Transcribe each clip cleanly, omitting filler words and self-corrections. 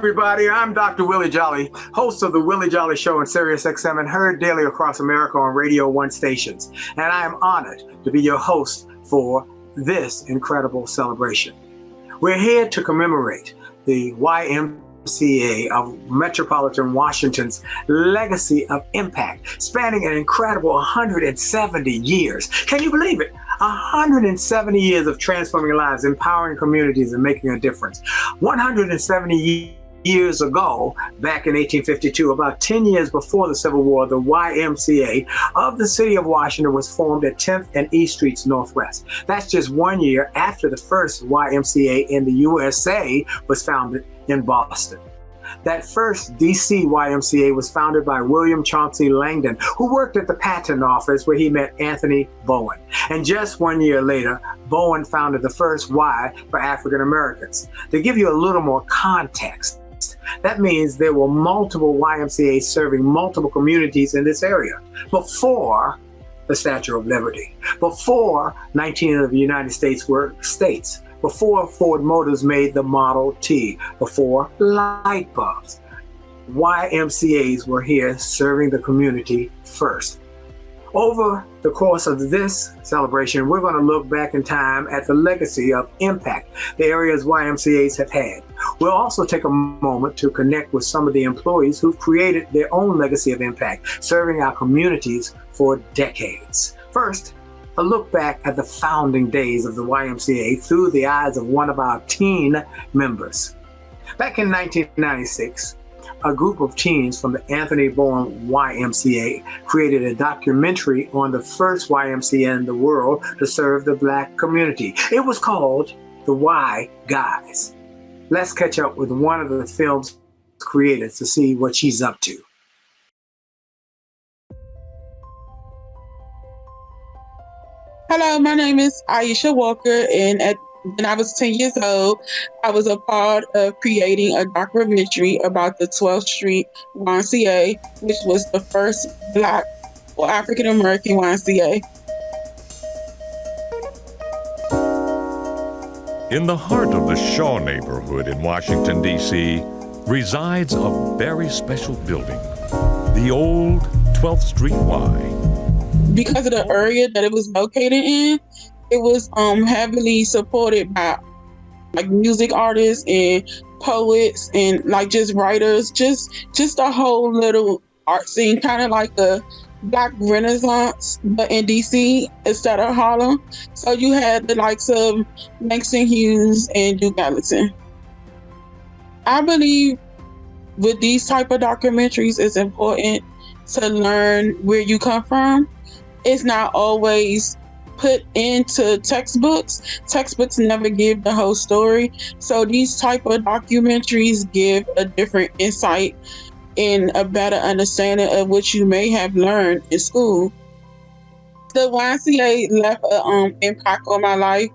everybody. I'm Dr. Willie Jolly, host of the Willie Jolly Show on Sirius XM and heard daily across America on Radio 1 stations. And I am honored to be your host for this incredible celebration. We're here to commemorate the YMCA of Metropolitan Washington's legacy of impact, spanning an incredible 170 years. Can you believe it? 170 years of transforming lives, empowering communities, and making a difference. 170 years ago, back in 1852, about 10 years before the Civil War, the YMCA of the city of Washington was formed at 10th and East Streets Northwest. That's just 1 year after the first YMCA in the USA was founded in Boston. That first DC YMCA was founded by William Chauncey Langdon, who worked at the patent office where he met Anthony Bowen. And just 1 year later, Bowen founded the first Y for African Americans. To give you a little more context, that means there were multiple YMCAs serving multiple communities in this area before the Statue of Liberty, before 19 of the United States were states, before Ford Motors made the Model T, before light bulbs. YMCAs were here serving the community first. Over the course of this celebration, we're going to look back in time at the legacy of impact the areas YMCAs have had. We'll also take a moment to connect with some of the employees who've created their own legacy of impact, serving our communities for decades. First, a look back at the founding days of the YMCA through the eyes of one of our teen members. Back in 1996, a group of teens from the Anthony Bowen YMCA created a documentary on the first YMCA in the world to serve the Black community. It was called The Y Guys. Let's catch up with one of the film's creators to see what she's up to. Hello, my name is Aisha Walker, and when I was 10 years old, I was a part of creating a documentary about the 12th Street YMCA, which was the first Black or African American YMCA. In the heart of the Shaw neighborhood in Washington, D.C., resides a very special building, the old 12th Street Y. Because of the area that it was located in, it was heavily supported by like music artists and poets and like just writers, just a whole little art scene, kind of like a Black Renaissance, but in DC instead of Harlem. So you had the likes of Langston Hughes and Duke Ellington. I believe with these type of documentaries, it's important to learn where you come from. It's not always put into textbooks. Textbooks never give the whole story. So these type of documentaries give a different insight and a better understanding of what you may have learned in school. The YMCA left an impact on my life.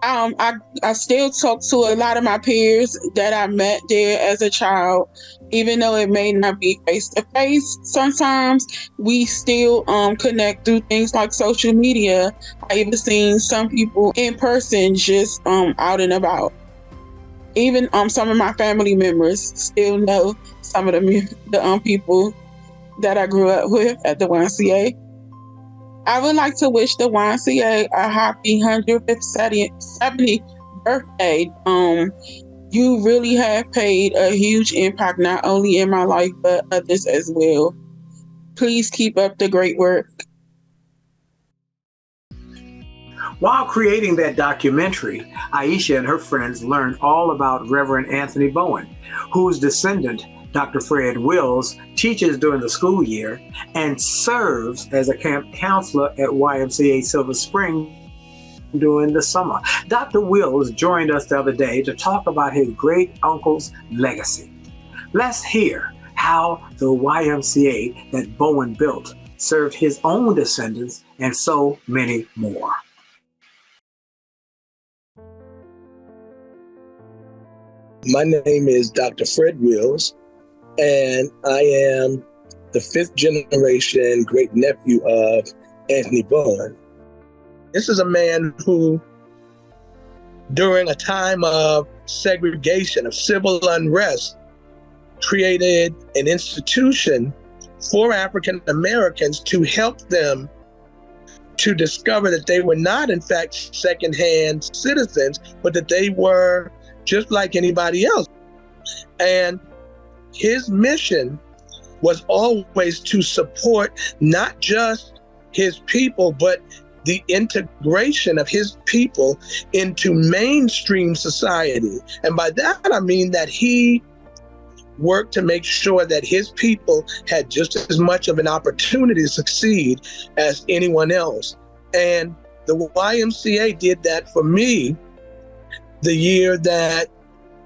I still talk to a lot of my peers that I met there as a child, even though it may not be face to face. Sometimes we still connect through things like social media. I even seen some people in person just out and about. Even some of my family members still know some of the people that I grew up with at the YMCA. I would like to wish the YMCA a happy 170th birthday. You really have paid a huge impact, not only in my life, but others as well. Please keep up the great work. While creating that documentary, Aisha and her friends learned all about Reverend Anthony Bowen, whose descendant, Dr. Fred Wills, teaches during the school year and serves as a camp counselor at YMCA Silver Spring during the summer. Dr. Wills joined us the other day to talk about his great uncle's legacy. Let's hear how the YMCA that Bowen built served his own descendants and so many more. My name is Dr. Fred Wills, and I am the 5th generation great nephew of Anthony Bowen. This is a man who, during a time of segregation, of civil unrest, created an institution for African Americans to help them to discover that they were not, in fact, secondhand citizens, but that they were just like anybody else. And his mission was always to support not just his people, but the integration of his people into mainstream society. And by that, I mean that he worked to make sure that his people had just as much of an opportunity to succeed as anyone else. And the YMCA did that for me the year that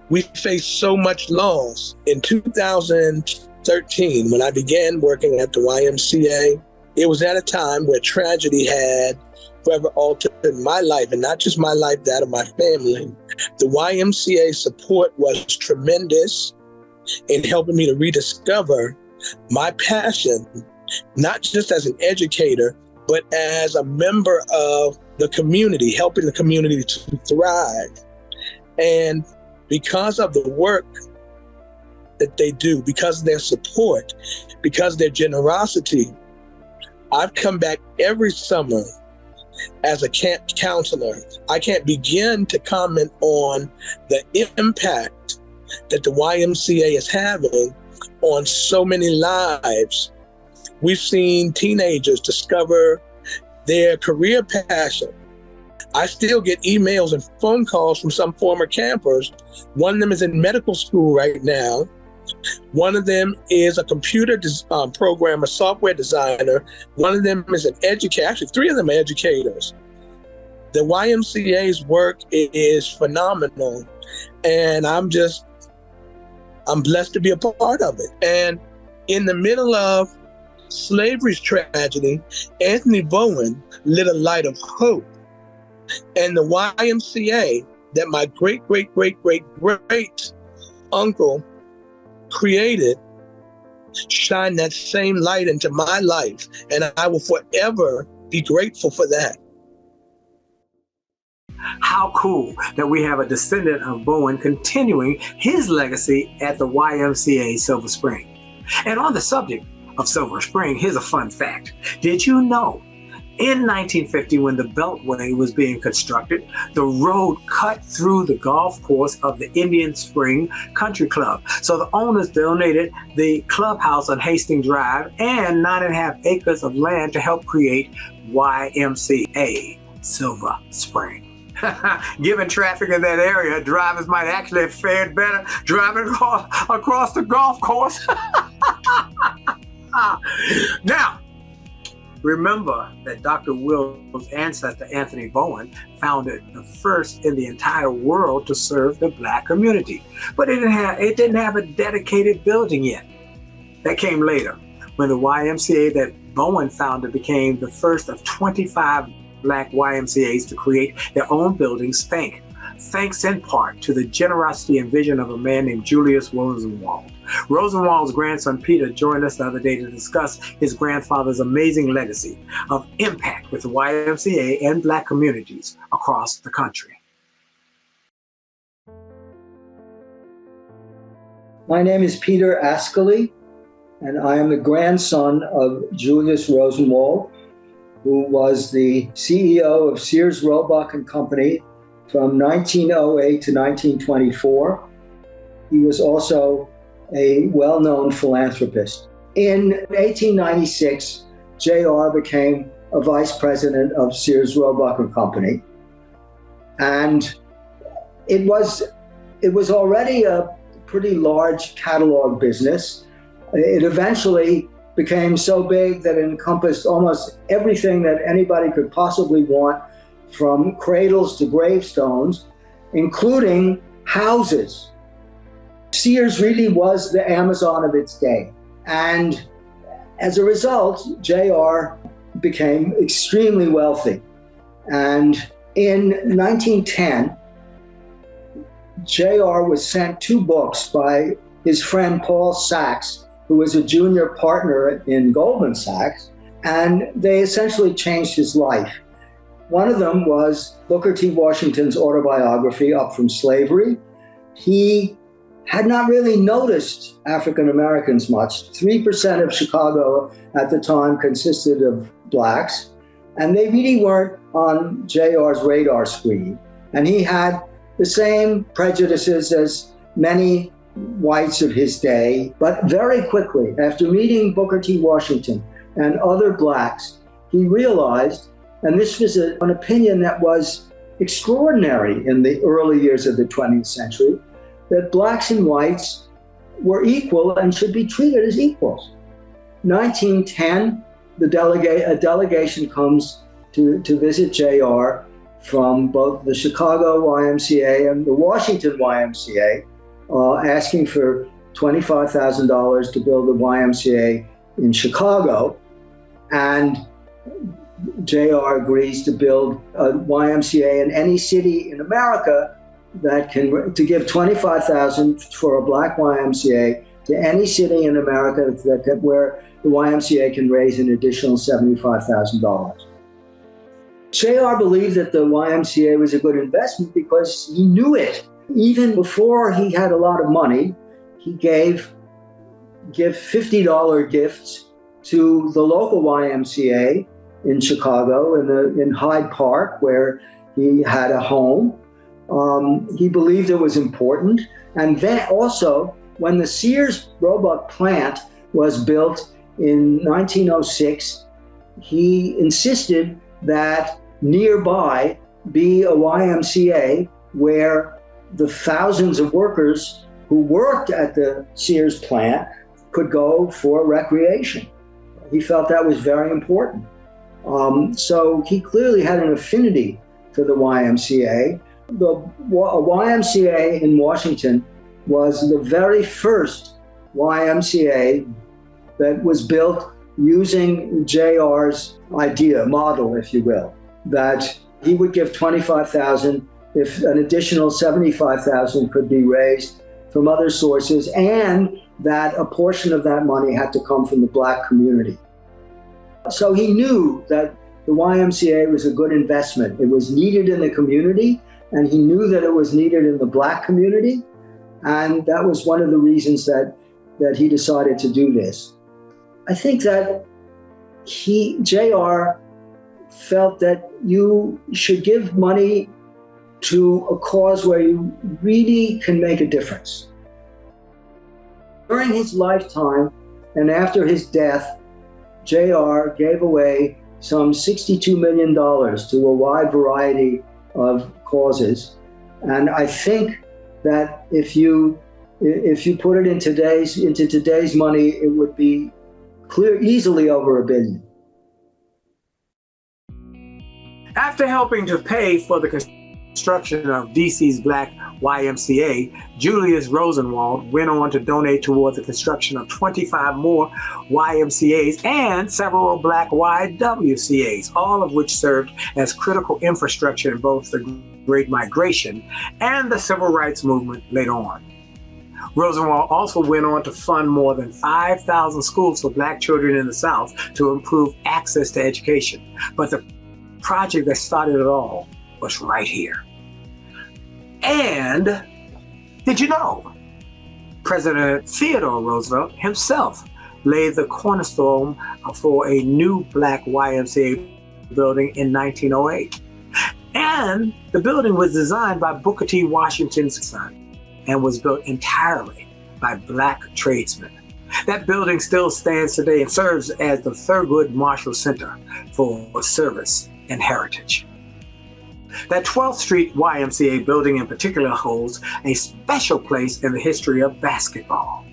we faced so much loss. In 2013, when I began working at the YMCA, it was at a time where tragedy had forever altered my life, and not just my life, that of my family. The YMCA support was tremendous in helping me to rediscover my passion, not just as an educator, but as a member of the community, helping the community to thrive. And because of the work that they do, because of their support, because of their generosity, I've come back every summer as a camp counselor. I can't begin to comment on the impact that the YMCA is having on so many lives. We've seen teenagers discover their career passion. I still get emails and phone calls from some former campers. One of them is in medical school right now. One of them is a computer programmer, software designer. One of them is an educator. Actually, three of them are educators. The YMCA's work is phenomenal, and I'm blessed to be a part of it. And in the middle of slavery's tragedy, Anthony Bowen lit a light of hope. And the YMCA that my great uncle created shined that same light into my life. And I will forever be grateful for that. How cool that we have a descendant of Bowen continuing his legacy at the YMCA Silver Spring. And on the subject of Silver Spring, here's a fun fact. Did you know in 1950, when the Beltway was being constructed, the road cut through the golf course of the Indian Spring Country Club. So the owners donated the clubhouse on Hastings Drive and 9.5 acres of land to help create YMCA Silver Spring. Given traffic in that area, drivers might actually have fared better driving across the golf course. Now, remember that Dr. Will's ancestor, Anthony Bowen, founded the first in the entire world to serve the Black community. But it didn't have a dedicated building yet. That came later, when the YMCA that Bowen founded became the first of 25 Black YMCAs to create their own buildings, thanks in part to the generosity and vision of a man named Julius Rosenwald. Rosenwald's grandson, Peter, joined us the other day to discuss his grandfather's amazing legacy of impact with the YMCA and Black communities across the country. My name is Peter Ascoli, and I am the grandson of Julius Rosenwald, who was the CEO of Sears, Roebuck and Company from 1908 to 1924. He was also a well-known philanthropist. In 1896, JR became a vice president of Sears, Roebuck and Company. And it was already a pretty large catalog business. It eventually became so big that it encompassed almost everything that anybody could possibly want, from cradles to gravestones, including houses. Sears really was the Amazon of its day. And as a result, JR became extremely wealthy. And in 1910, JR was sent 2 books by his friend Paul Sachs, who was a junior partner in Goldman Sachs, and they essentially changed his life. One of them was Booker T. Washington's autobiography, Up from Slavery. He had not really noticed African Americans much. 3% of Chicago at the time consisted of blacks, and they really weren't on JR's radar screen. And he had the same prejudices as many whites of his day, but very quickly, after meeting Booker T. Washington and other blacks, he realized, and this was an opinion that was extraordinary in the early years of the 20th century, that blacks and whites were equal and should be treated as equals. 1910, a delegation comes to visit JR from both the Chicago YMCA and the Washington YMCA, asking for $25,000 to build a YMCA in Chicago. And JR agrees to build a YMCA in any city in America to give $25,000 for a black YMCA to any city in America where the YMCA can raise an additional $75,000. JR believed that the YMCA was a good investment because he knew it. Even before he had a lot of money, he gave $50 gifts to the local YMCA in Chicago, in Hyde Park, where he had a home. He believed it was important. And then also, when the Sears Roebuck plant was built in 1906, he insisted that nearby be a YMCA where the thousands of workers who worked at the Sears plant could go for recreation. He felt that was very important. So he clearly had an affinity for the YMCA. The YMCA in Washington was the very first YMCA that was built using JR's model, if you will, that he would give $25,000 if an additional $75,000 could be raised from other sources, and that a portion of that money had to come from the black community. So he knew that the YMCA was a good investment. It was needed in the community, and he knew that it was needed in the black community. And that was one of the reasons that he decided to do this. I think that JR felt that you should give money to a cause where you really can make a difference. During his lifetime and after his death, JR gave away some $62 million to a wide variety of causes. And I think that if you put it into today's money, it would be easily over $1 billion. After helping to pay for the construction of DC's black YMCA, Julius Rosenwald went on to donate toward the construction of 25 more YMCAs and several black YWCAs, all of which served as critical infrastructure in both the Great Migration and the Civil Rights Movement later on. Rosenwald also went on to fund more than 5,000 schools for black children in the South to improve access to education. But the project that started it all was right here. And did you know President Theodore Roosevelt himself laid the cornerstone for a new black YMCA building in 1908. And the building was designed by Booker T. Washington's son and was built entirely by black tradesmen. That building still stands today and serves as the Thurgood Marshall Center for Service and Heritage. That 12th Street YMCA building in particular holds a special place in the history of basketball.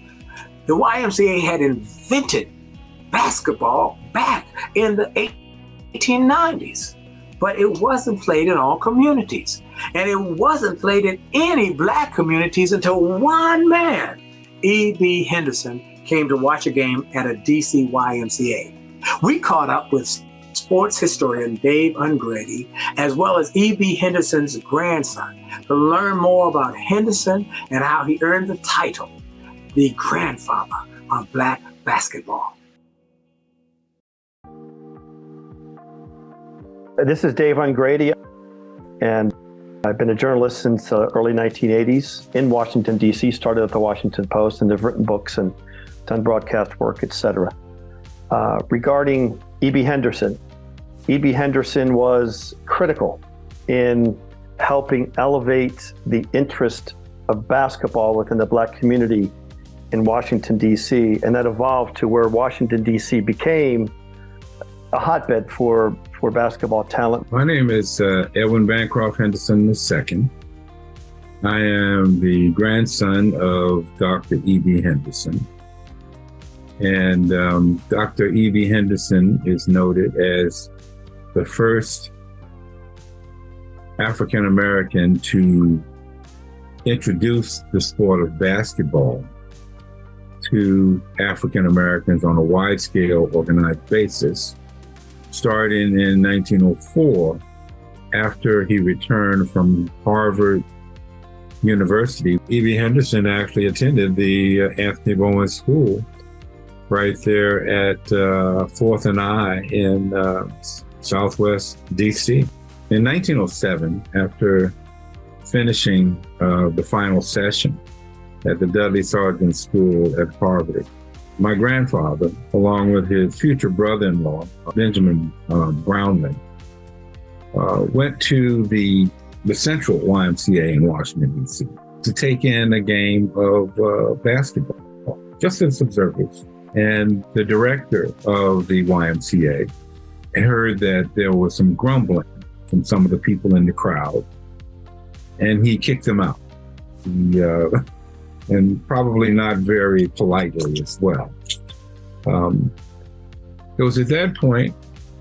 The YMCA had invented basketball back in the 1890s, but it wasn't played in all communities. And it wasn't played in any black communities until one man, E.B. Henderson, came to watch a game at a DC YMCA. We caught up with sports historian Dave Ungrady, as well as E.B. Henderson's grandson, to learn more about Henderson and how he earned the title, the grandfather of black basketball. This is Dave Ungrady, and I've been a journalist since the early 1980s in Washington, D.C., started at the Washington Post, and have written books and done broadcast work, etc. Regarding E.B. Henderson, E.B. Henderson was critical in helping elevate the interest of basketball within the Black community in Washington, D.C., and that evolved to where Washington, D.C. became a hotbed for basketball talent. My name is Edwin Bancroft Henderson II. I am the grandson of Dr. E.B. Henderson. And Dr. E.B. Henderson is noted as the first African-American to introduce the sport of basketball to African-Americans on a wide-scale organized basis, starting in 1904 after he returned from Harvard University. E.B. Henderson actually attended the Anthony Bowen School right there at 4th and I in Southwest D.C. In 1907, after finishing the final session at the Dudley Sargent School at Harvard, my grandfather, along with his future brother-in-law, Benjamin Brownman, went to the Central YMCA in Washington, D.C. to take in a game of basketball, just as observers. And the director of the YMCA heard that there was some grumbling from some of the people in the crowd, and he kicked them out. And probably not very politely as well. It was at that point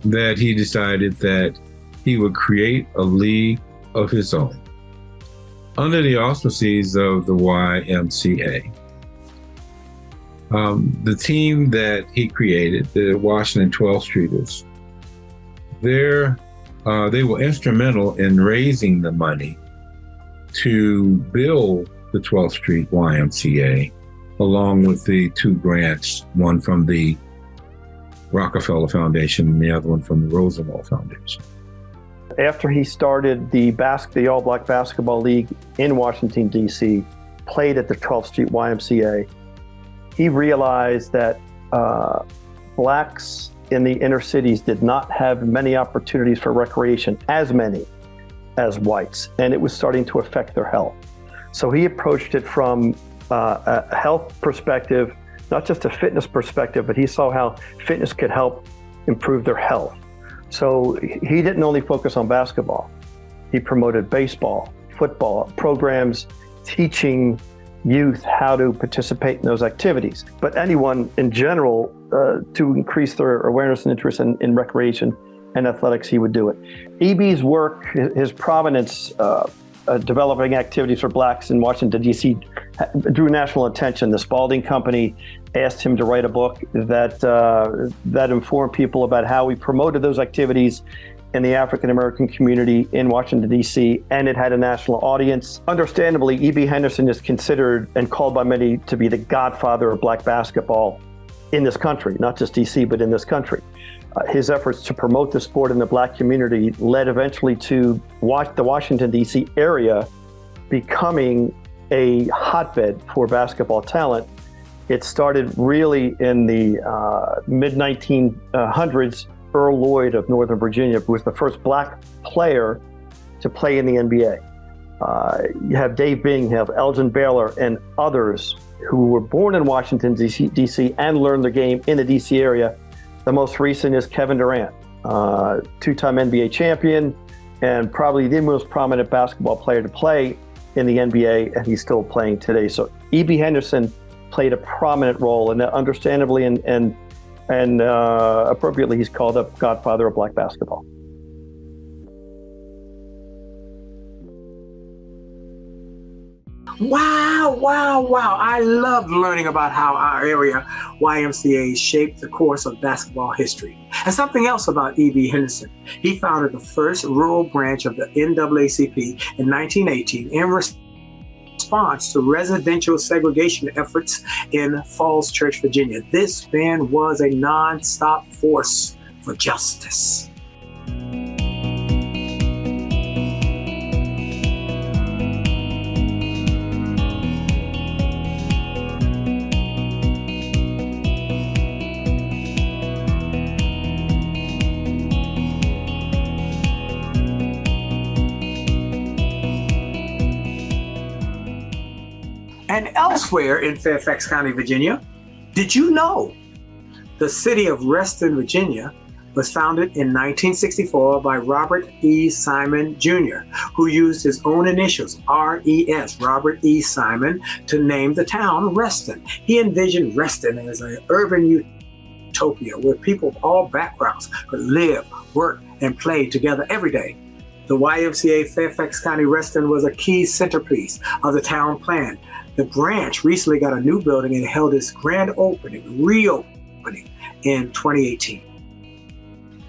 that he decided that he would create a league of his own under the auspices of the YMCA. The team that he created, the Washington 12th Streeters, they were instrumental in raising the money to build the 12th Street YMCA, along with the two grants, one from the Rockefeller Foundation and the other one from the Rosenwald Foundation. After he started the All-Black Basketball League in Washington, D.C., played at the 12th Street YMCA, he realized that Blacks in the inner cities did not have many opportunities for recreation, as many as whites, and it was starting to affect their health. So he approached it from a health perspective, not just a fitness perspective, but he saw how fitness could help improve their health. So he didn't only focus on basketball. He promoted baseball, football, programs teaching youth how to participate in those activities. But anyone in general, to increase their awareness and interest in recreation and athletics, he would do it. E.B.'s work, his prominence, developing activities for Blacks in Washington, D.C. drew national attention. The Spalding Company asked him to write a book that informed people about how he promoted those activities in the African-American community in Washington, D.C., and it had a national audience. Understandably, E.B. Henderson is considered and called by many to be the godfather of Black basketball in this country, not just D.C., but in this country. His efforts to promote the sport in the Black community led eventually to the Washington, D.C. area becoming a hotbed for basketball talent. It started really in the mid-1900s. Earl Lloyd of Northern Virginia was the first Black player to play in the NBA. You have Dave Bing, you have Elgin Baylor, and others who were born in Washington, D.C. and learned the game in the D.C. area. The most recent is Kevin Durant, two-time NBA champion, and probably the most prominent basketball player to play in the NBA, and he's still playing today. So E.B. Henderson played a prominent role, and understandably and appropriately, he's called the Godfather of Black basketball. Wow. I loved learning about how our area YMCA shaped the course of basketball history. And something else about E.B. Henderson. He founded the first rural branch of the NAACP in 1918 in response to residential segregation efforts in Falls Church, Virginia. This man was a non-stop force for justice. Elsewhere in Fairfax County, Virginia, did you know the city of Reston, Virginia was founded in 1964 by Robert E. Simon Jr., who used his own initials, R.E.S., Robert E. Simon, to name the town Reston. He envisioned Reston as an urban utopia where people of all backgrounds could live, work, and play together every day. The YMCA Fairfax County Reston was a key centerpiece of the town plan. The branch recently got a new building and held its grand reopening in 2018.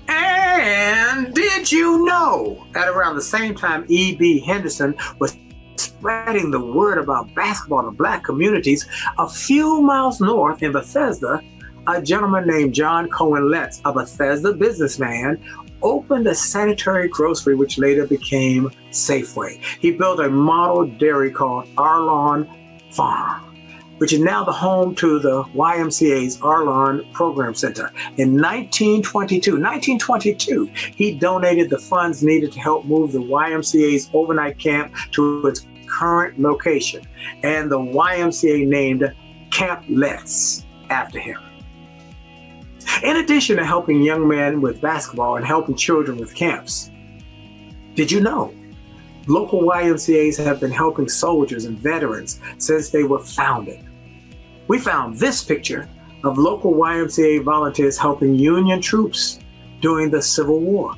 And did you know at around the same time E.B. Henderson was spreading the word about basketball to Black communities, a few miles north in Bethesda, a gentleman named John Cohen Letts, a Bethesda businessman, opened a sanitary grocery which later became Safeway. He built a model dairy called Arlon Farm, which is now the home to the YMCA's Arlon Program Center. In 1922, he donated the funds needed to help move the YMCA's overnight camp to its current location, and the YMCA named Camp Letts after him. In addition to helping young men with basketball and helping children with camps, did you know local YMCAs have been helping soldiers and veterans since they were founded? We found this picture of local YMCA volunteers helping Union troops during the Civil War.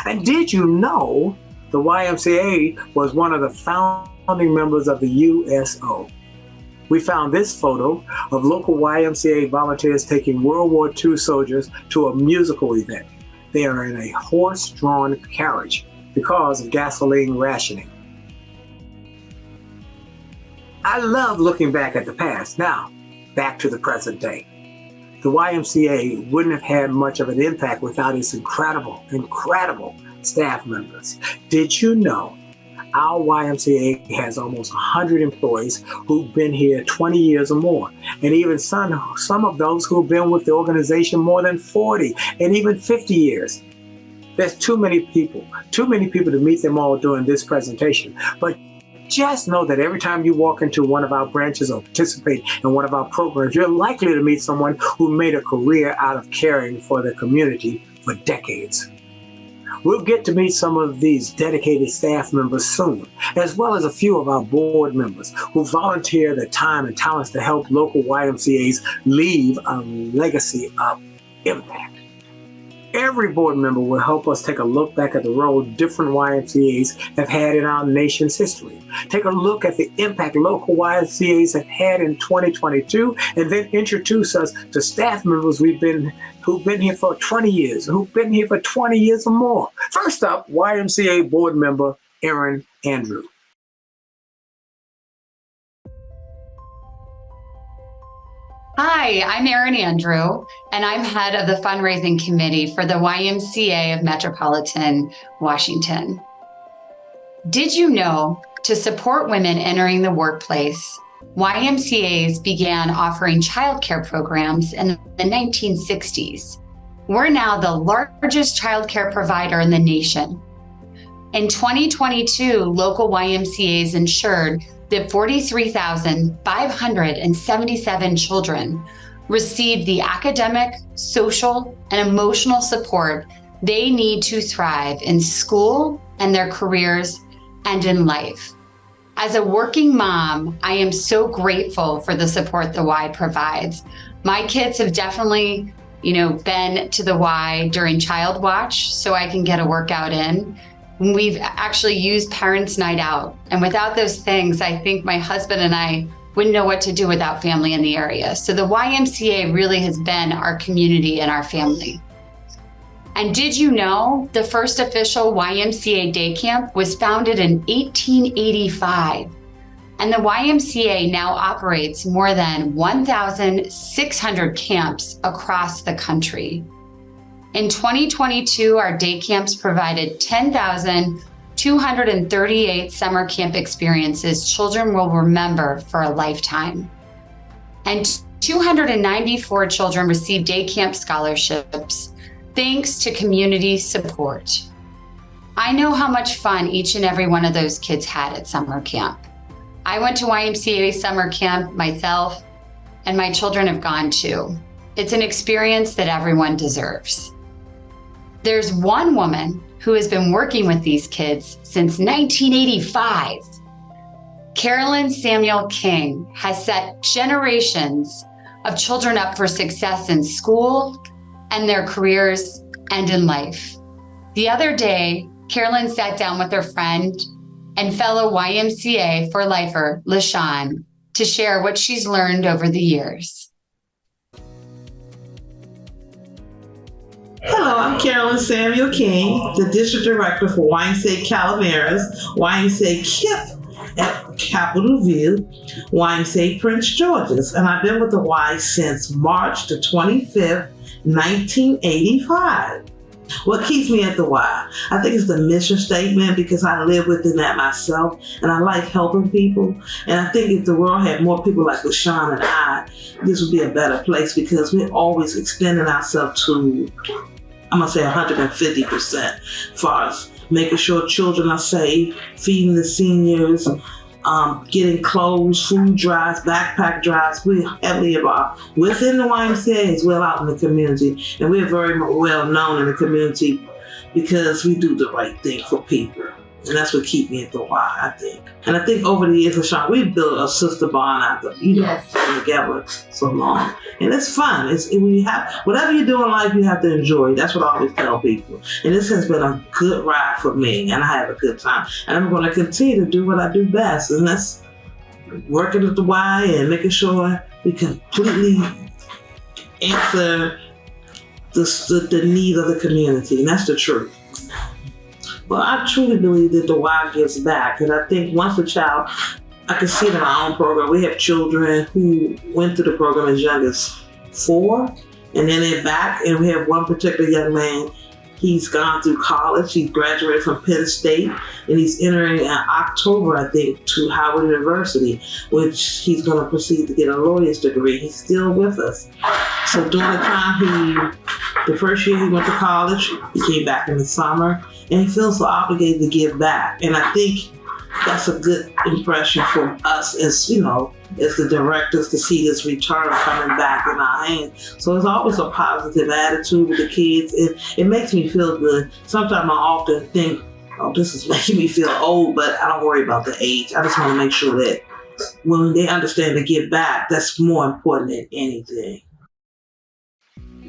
And did you know the YMCA was one of the founding members of the USO? We found this photo of local YMCA volunteers taking World War II soldiers to a musical event. They are in a horse-drawn carriage because of gasoline rationing. I love looking back at the past. Now, back to the present day. The YMCA wouldn't have had much of an impact without its incredible staff members. Did you know our YMCA has almost 100 employees who've been here 20 years or more, and even some of those who've been with the organization more than 40 and even 50 years. There's too many people to meet them all during this presentation. But just know that every time you walk into one of our branches or participate in one of our programs, you're likely to meet someone who made a career out of caring for the community for decades. We'll get to meet some of these dedicated staff members soon, as well as a few of our board members who volunteer their time and talents to help local YMCAs leave a legacy of impact. Every board member will help us take a look back at the role different YMCAs have had in our nation's history. Take a look at the impact local YMCAs have had in 2022, and then introduce us to staff members who've been here for 20 years, who've been here for 20 years or more. First up, YMCA board member Erin Andrew. Hi, I'm Erin Andrew, and I'm head of the fundraising committee for the YMCA of Metropolitan Washington. Did you know, to support women entering the workplace, YMCAs began offering childcare programs in the 1960s. We're now the largest childcare provider in the nation. In 2022, local YMCAs ensured that 43,577 children received the academic, social, and emotional support they need to thrive in school and their careers and in life. As a working mom, I am so grateful for the support the Y provides. My kids have definitely, been to the Y during Child Watch so I can get a workout in. We've actually used Parents' Night Out. And without those things, I think my husband and I wouldn't know what to do without family in the area. So the YMCA really has been our community and our family. And did you know the first official YMCA day camp was founded in 1885? And the YMCA now operates more than 1,600 camps across the country. In 2022, our day camps provided 10,238 summer camp experiences children will remember for a lifetime. And 294 children received day camp scholarships thanks to community support. I know how much fun each and every one of those kids had at summer camp. I went to YMCA summer camp myself, and my children have gone too. It's an experience that everyone deserves. There's one woman who has been working with these kids since 1985. Carolyn Samuel King has set generations of children up for success in school and their careers and in life. The other day, Carolyn sat down with her friend and fellow YMCA for lifer, LaShawn, to share what she's learned over the years. Hello, I'm Carolyn Samuel King, the District Director for YMCA Calaveras, YMCA KIP at Capitol View, YMCA Prince George's, and I've been with the Y since March the 25th, 1985. What keeps me at the Y? I think it's the mission statement because I live within that myself and I like helping people. And I think if the world had more people like LaShawn and I, this would be a better place because we're always extending ourselves to, I'm gonna say 150% as far as making sure children are safe, feeding the seniors, getting clothes, food drives, backpack drives. We're heavily involved within the YMCA as well out in the community. And we're very well known in the community because we do the right thing for people. And that's what keeps me at the Y, I think. And I think over the years, LaShawn, we've built a sister bond after, yes, together so long. And it's fun. We have whatever you do in life, you have to enjoy. That's what I always tell people. And this has been a good ride for me, and I have a good time. And I'm going to continue to do what I do best, and that's working at the Y and making sure we completely answer the need of the community. And that's the truth. Well, I truly believe that the Y gives back. And I think once a child, I can see it in our own program. We have children who went through the program as young as 4, and then they're back. And we have one particular young man, he's gone through college. He graduated from Penn State, and he's entering in October, I think, to Howard University, which he's going to proceed to get a lawyer's degree. He's still with us. So during the time the first year he went to college, he came back in the summer, and he feels so obligated to give back. And I think that's a good impression for us as the directors to see this return coming back in our hands. So it's always a positive attitude with the kids. It makes me feel good. Sometimes I often think, oh, this is making me feel old, but I don't worry about the age. I just want to make sure that when they understand to give back, that's more important than anything.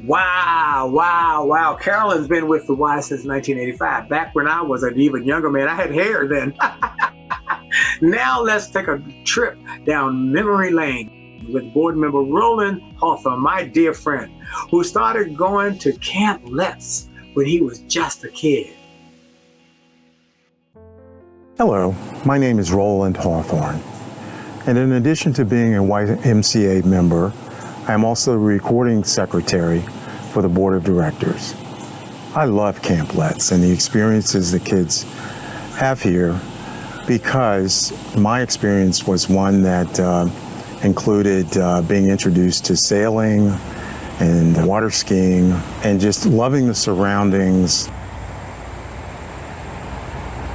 Wow. Carolyn's been with the Y since 1985. Back when I was an even younger man, I had hair then. Now let's take a trip down memory lane with board member Roland Hawthorne, my dear friend, who started going to Camp Let's when he was just a kid. Hello, my name is Roland Hawthorne. And in addition to being a YMCA member, I am also the recording secretary for the board of directors. I love Camp Let's and the experiences the kids have here because my experience was one that included being introduced to sailing and water skiing and just loving the surroundings.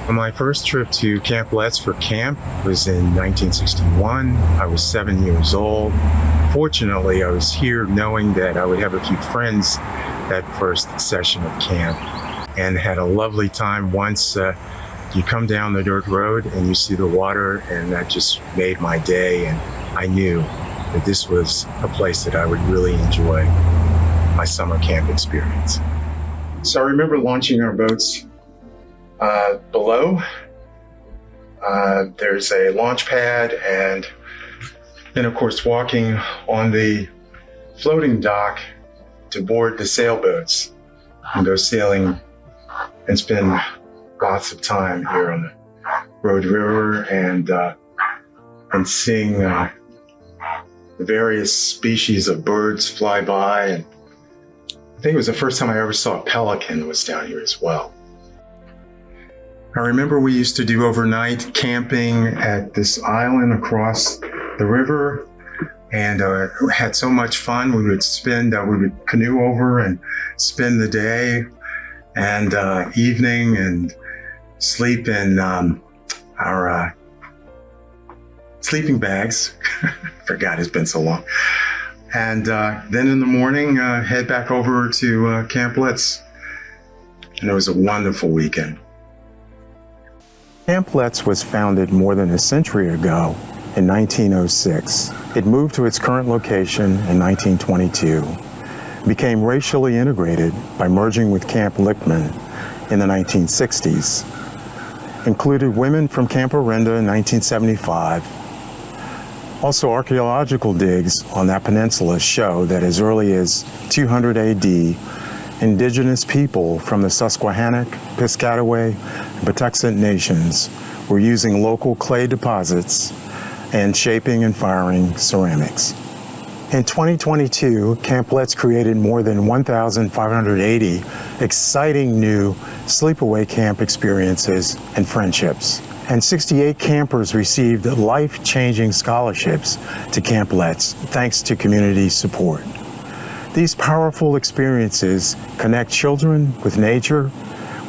My first trip to Camp Let's for camp was in 1961. I was 7 years old. Fortunately, I was here knowing that I would have a few friends that first session of camp and had a lovely time. Once you come down the dirt road and you see the water, and that just made my day. And I knew that this was a place that I would really enjoy my summer camp experience. So I remember launching our boats below. There's a launch pad, and then of course walking on the floating dock to board the sailboats and go sailing and spend lots of time here on the Road River and seeing the various species of birds fly by. And I think it was the first time I ever saw a pelican was down here as well. I remember we used to do overnight camping at this island across the river, and had so much fun. We would canoe over and spend the day and evening and sleep in our sleeping bags. Forgot, it's been so long. And then in the morning, head back over to Camp Litz. And it was a wonderful weekend. Camp Litz was founded more than a century ago in 1906. It moved to its current location in 1922, became racially integrated by merging with Camp Lichtman in the 1960s, included women from Camp Orinda in 1975. Also, archaeological digs on that peninsula show that as early as 200 AD, indigenous people from the Susquehannock, Piscataway, and Patuxent nations were using local clay deposits and shaping and firing ceramics. In 2022, Camp Litz created more than 1,580 exciting new sleepaway camp experiences and friendships. And 68 campers received life-changing scholarships to Camp Litz thanks to community support. These powerful experiences connect children with nature,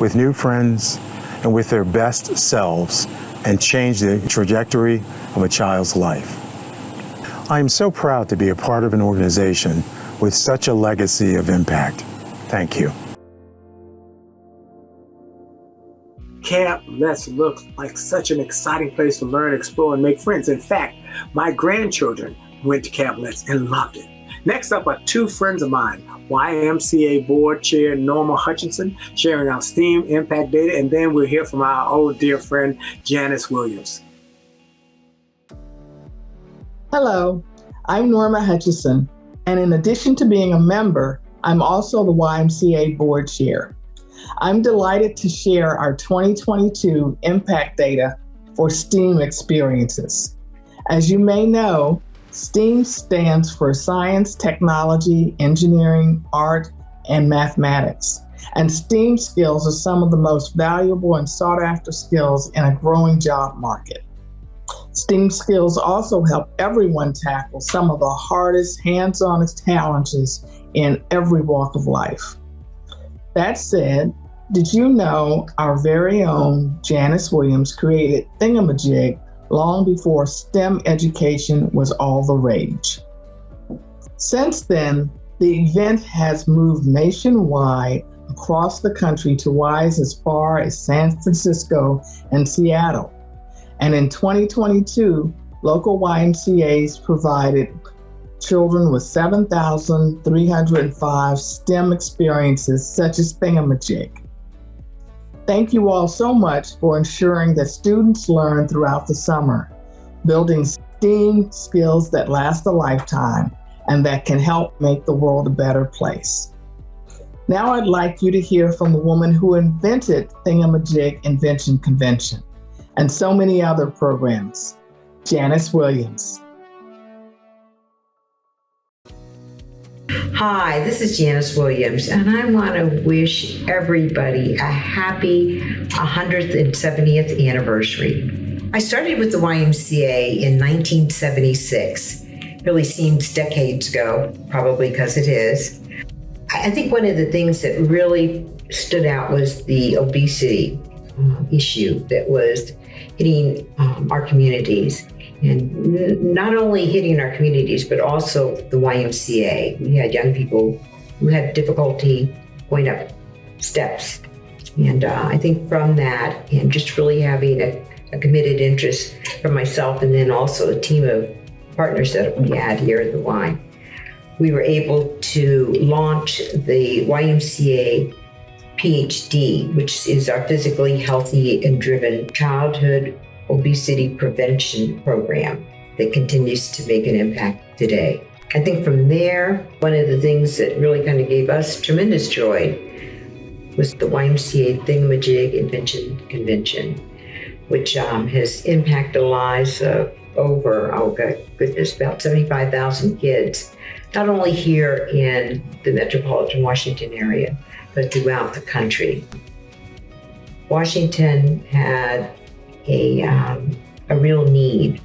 with new friends, and with their best selves, and change the trajectory of a child's life. I am so proud to be a part of an organization with such a legacy of impact. Thank you. Camp Litz looks like such an exciting place to learn, explore, and make friends. In fact, my grandchildren went to Camp Litz and loved it. Next up are two friends of mine, YMCA Board Chair Norma Hutchinson, sharing our STEAM impact data, and then we'll hear from our old dear friend, Janice Williams. Hello, I'm Norma Hutchison, and in addition to being a member, I'm also the YMCA Board Chair. I'm delighted to share our 2022 impact data for STEAM experiences. As you may know, STEAM stands for science, technology, engineering, art, and mathematics. And STEAM skills are some of the most valuable and sought after skills in a growing job market. STEAM skills also help everyone tackle some of the hardest hands-on challenges in every walk of life. That said, did you know our very own Janice Williams created Thingamajig long before STEM education was all the rage? Since then, the event has moved nationwide across the country to Ys as far as San Francisco and Seattle. And in 2022, local YMCAs provided children with 7,305 STEM experiences such as Thingamajig. Thank you all so much for ensuring that students learn throughout the summer, building STEAM skills that last a lifetime and that can help make the world a better place. Now I'd like you to hear from the woman who invented Thingamajig Invention Convention and so many other programs, Janice Williams. Hi, this is Janice Williams, and I want to wish everybody a happy 170th anniversary. I started with the YMCA in 1976. Really seems decades ago, probably because it is. I think one of the things that really stood out was the obesity issue that was hitting our communities. And not only hitting our communities, but also the YMCA. We had young people who had difficulty going up steps. And I think from that, and just really having a committed interest from myself, and then also a team of partners that we had here at the Y, we were able to launch the YMCA PhD, which is our physically healthy and driven childhood obesity prevention program that continues to make an impact today. I think from there, one of the things that really kind of gave us tremendous joy was the YMCA Thingamajig Invention Convention, which has impacted the lives of over, about 75,000 kids, not only here in the Metropolitan Washington area, but throughout the country. Washington had a real need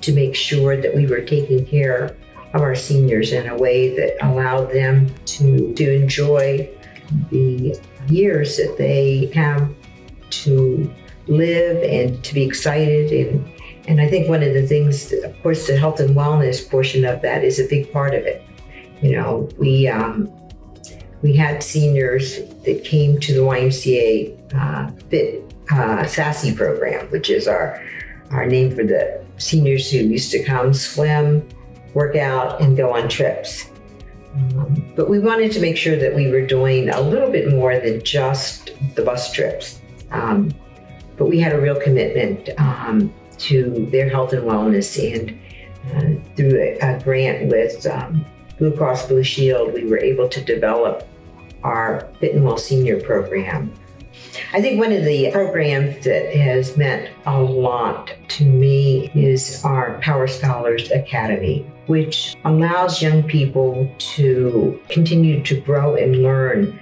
to make sure that we were taking care of our seniors in a way that allowed them to enjoy the years that they have to live and to be excited And I think one of the things, of course, the health and wellness portion of that is a big part of it. You know, we had seniors that came to the YMCA Fit SASSY program, which is our name for the seniors who used to come swim, work out, and go on trips. But we wanted to make sure that we were doing a little bit more than just the bus trips. But we had a real commitment to their health and wellness, and through a grant with Blue Cross Blue Shield, we were able to develop our Fit and Well Senior program. I think one of the programs that has meant a lot to me is our Power Scholars Academy, which allows young people to continue to grow and learn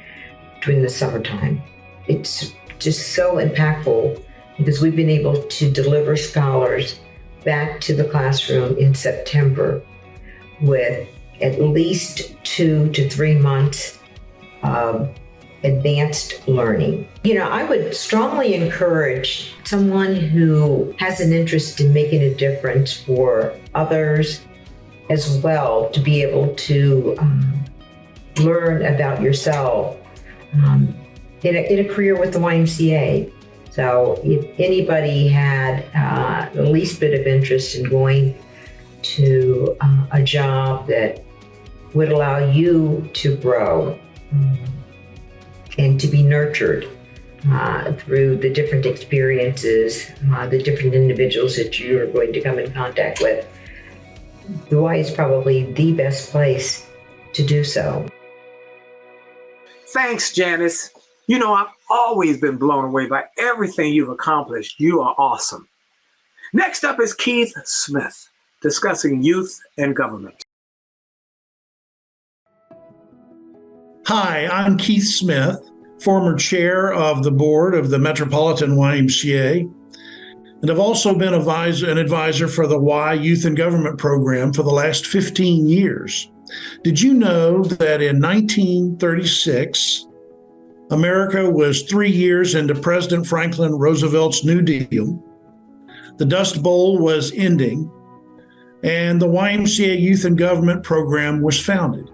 during the summertime. It's just so impactful because we've been able to deliver scholars back to the classroom in September with at least 2 to 3 months of advanced learning. You know, I would strongly encourage someone who has an interest in making a difference for others as well to be able to learn about yourself in a career with the YMCA. So if anybody had the least bit of interest in going to a job that would allow you to grow and to be nurtured through the different experiences, the different individuals that you're going to come in contact with, the Y is probably the best place to do so. Thanks, Janice. You know, I've always been blown away by everything you've accomplished. You are awesome. Next up is Keith Smith, discussing youth and government. Hi, I'm Keith Smith, former chair of the board of the Metropolitan YMCA, and I've also been an advisor for the Y Youth and Government program for the last 15 years. Did you know that in 1936, America was 3 years into President Franklin Roosevelt's New Deal? The Dust Bowl was ending, and the YMCA Youth and Government program was founded.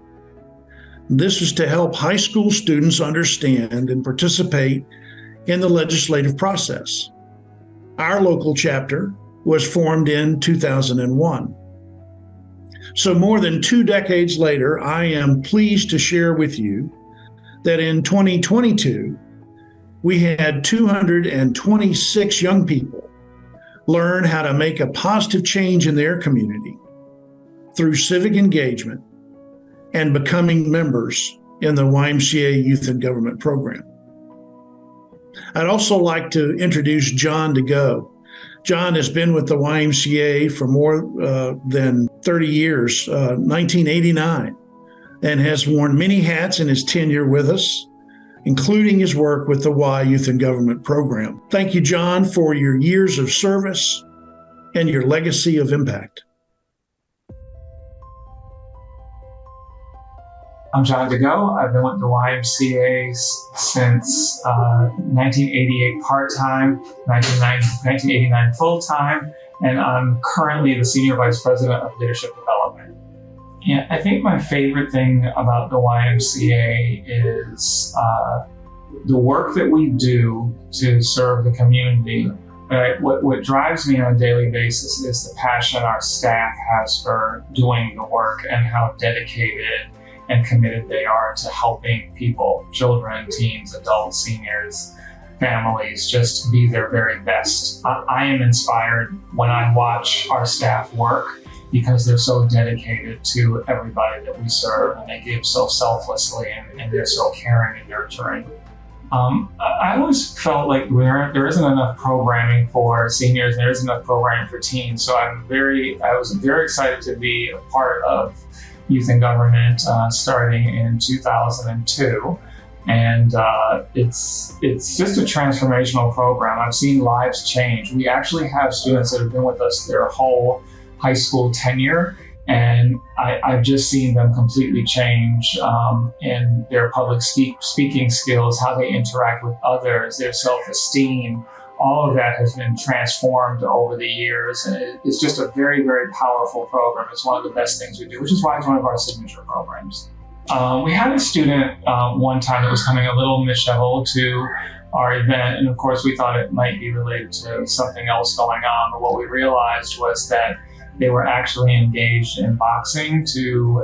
This was to help high school students understand and participate in the legislative process. Our local chapter was formed in 2001. So more than 2 decades later, I am pleased to share with you that in 2022, we had 226 young people learn how to make a positive change in their community through civic engagement and becoming members in the YMCA Youth and Government program. I'd also like to introduce John DeGo. John has been with the YMCA for more than 30 years, 1989, and has worn many hats in his tenure with us, including his work with the Y Youth and Government program. Thank you, John, for your years of service and your legacy of impact. I'm John DeGo. I've been with the YMCAs since 1988 part-time, 1989 full-time, and I'm currently the Senior Vice President of Leadership Development. Yeah, I think my favorite thing about the YMCA is the work that we do to serve the community. What drives me on a daily basis is the passion our staff has for doing the work and how dedicated and committed they are to helping people, children, teens, adults, seniors, families, just be their very best. I am inspired when I watch our staff work because they're so dedicated to everybody that we serve, and they give so selflessly, and they're so caring and nurturing. I always felt like there isn't enough programming for seniors, there isn't enough programming for teens, so I was very excited to be a part of Youth and Government starting in 2002. And it's just a transformational program. I've seen lives change. We actually have students that have been with us their whole high school tenure, and I've just seen them completely change in their public speaking skills, how they interact with others, their self-esteem, all of that has been transformed over the years. And it's just a very, very powerful program. It's one of the best things we do, which is why it's one of our signature programs. We had a student one time that was coming a little disheveled to our event, and of course we thought it might be related to something else going on, but what we realized was that they were actually engaged in boxing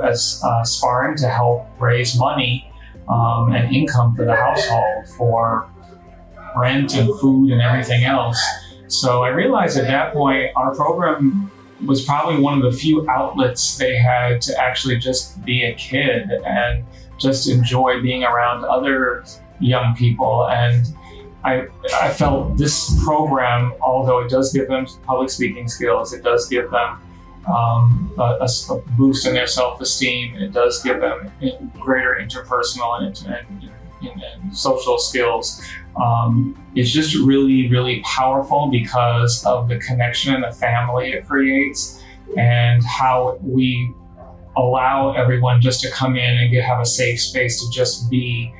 as sparring to help raise money and income for the household for rent and food and everything else. So I realized at that point our program was probably one of the few outlets they had to actually just be a kid and just enjoy being around other young people. And I felt this program, although it does give them public speaking skills, it does give them a boost in their self-esteem, it does give them greater interpersonal and social skills. It's just really, really powerful because of the connection and the family it creates, and how we allow everyone just to come in and have a safe space to just be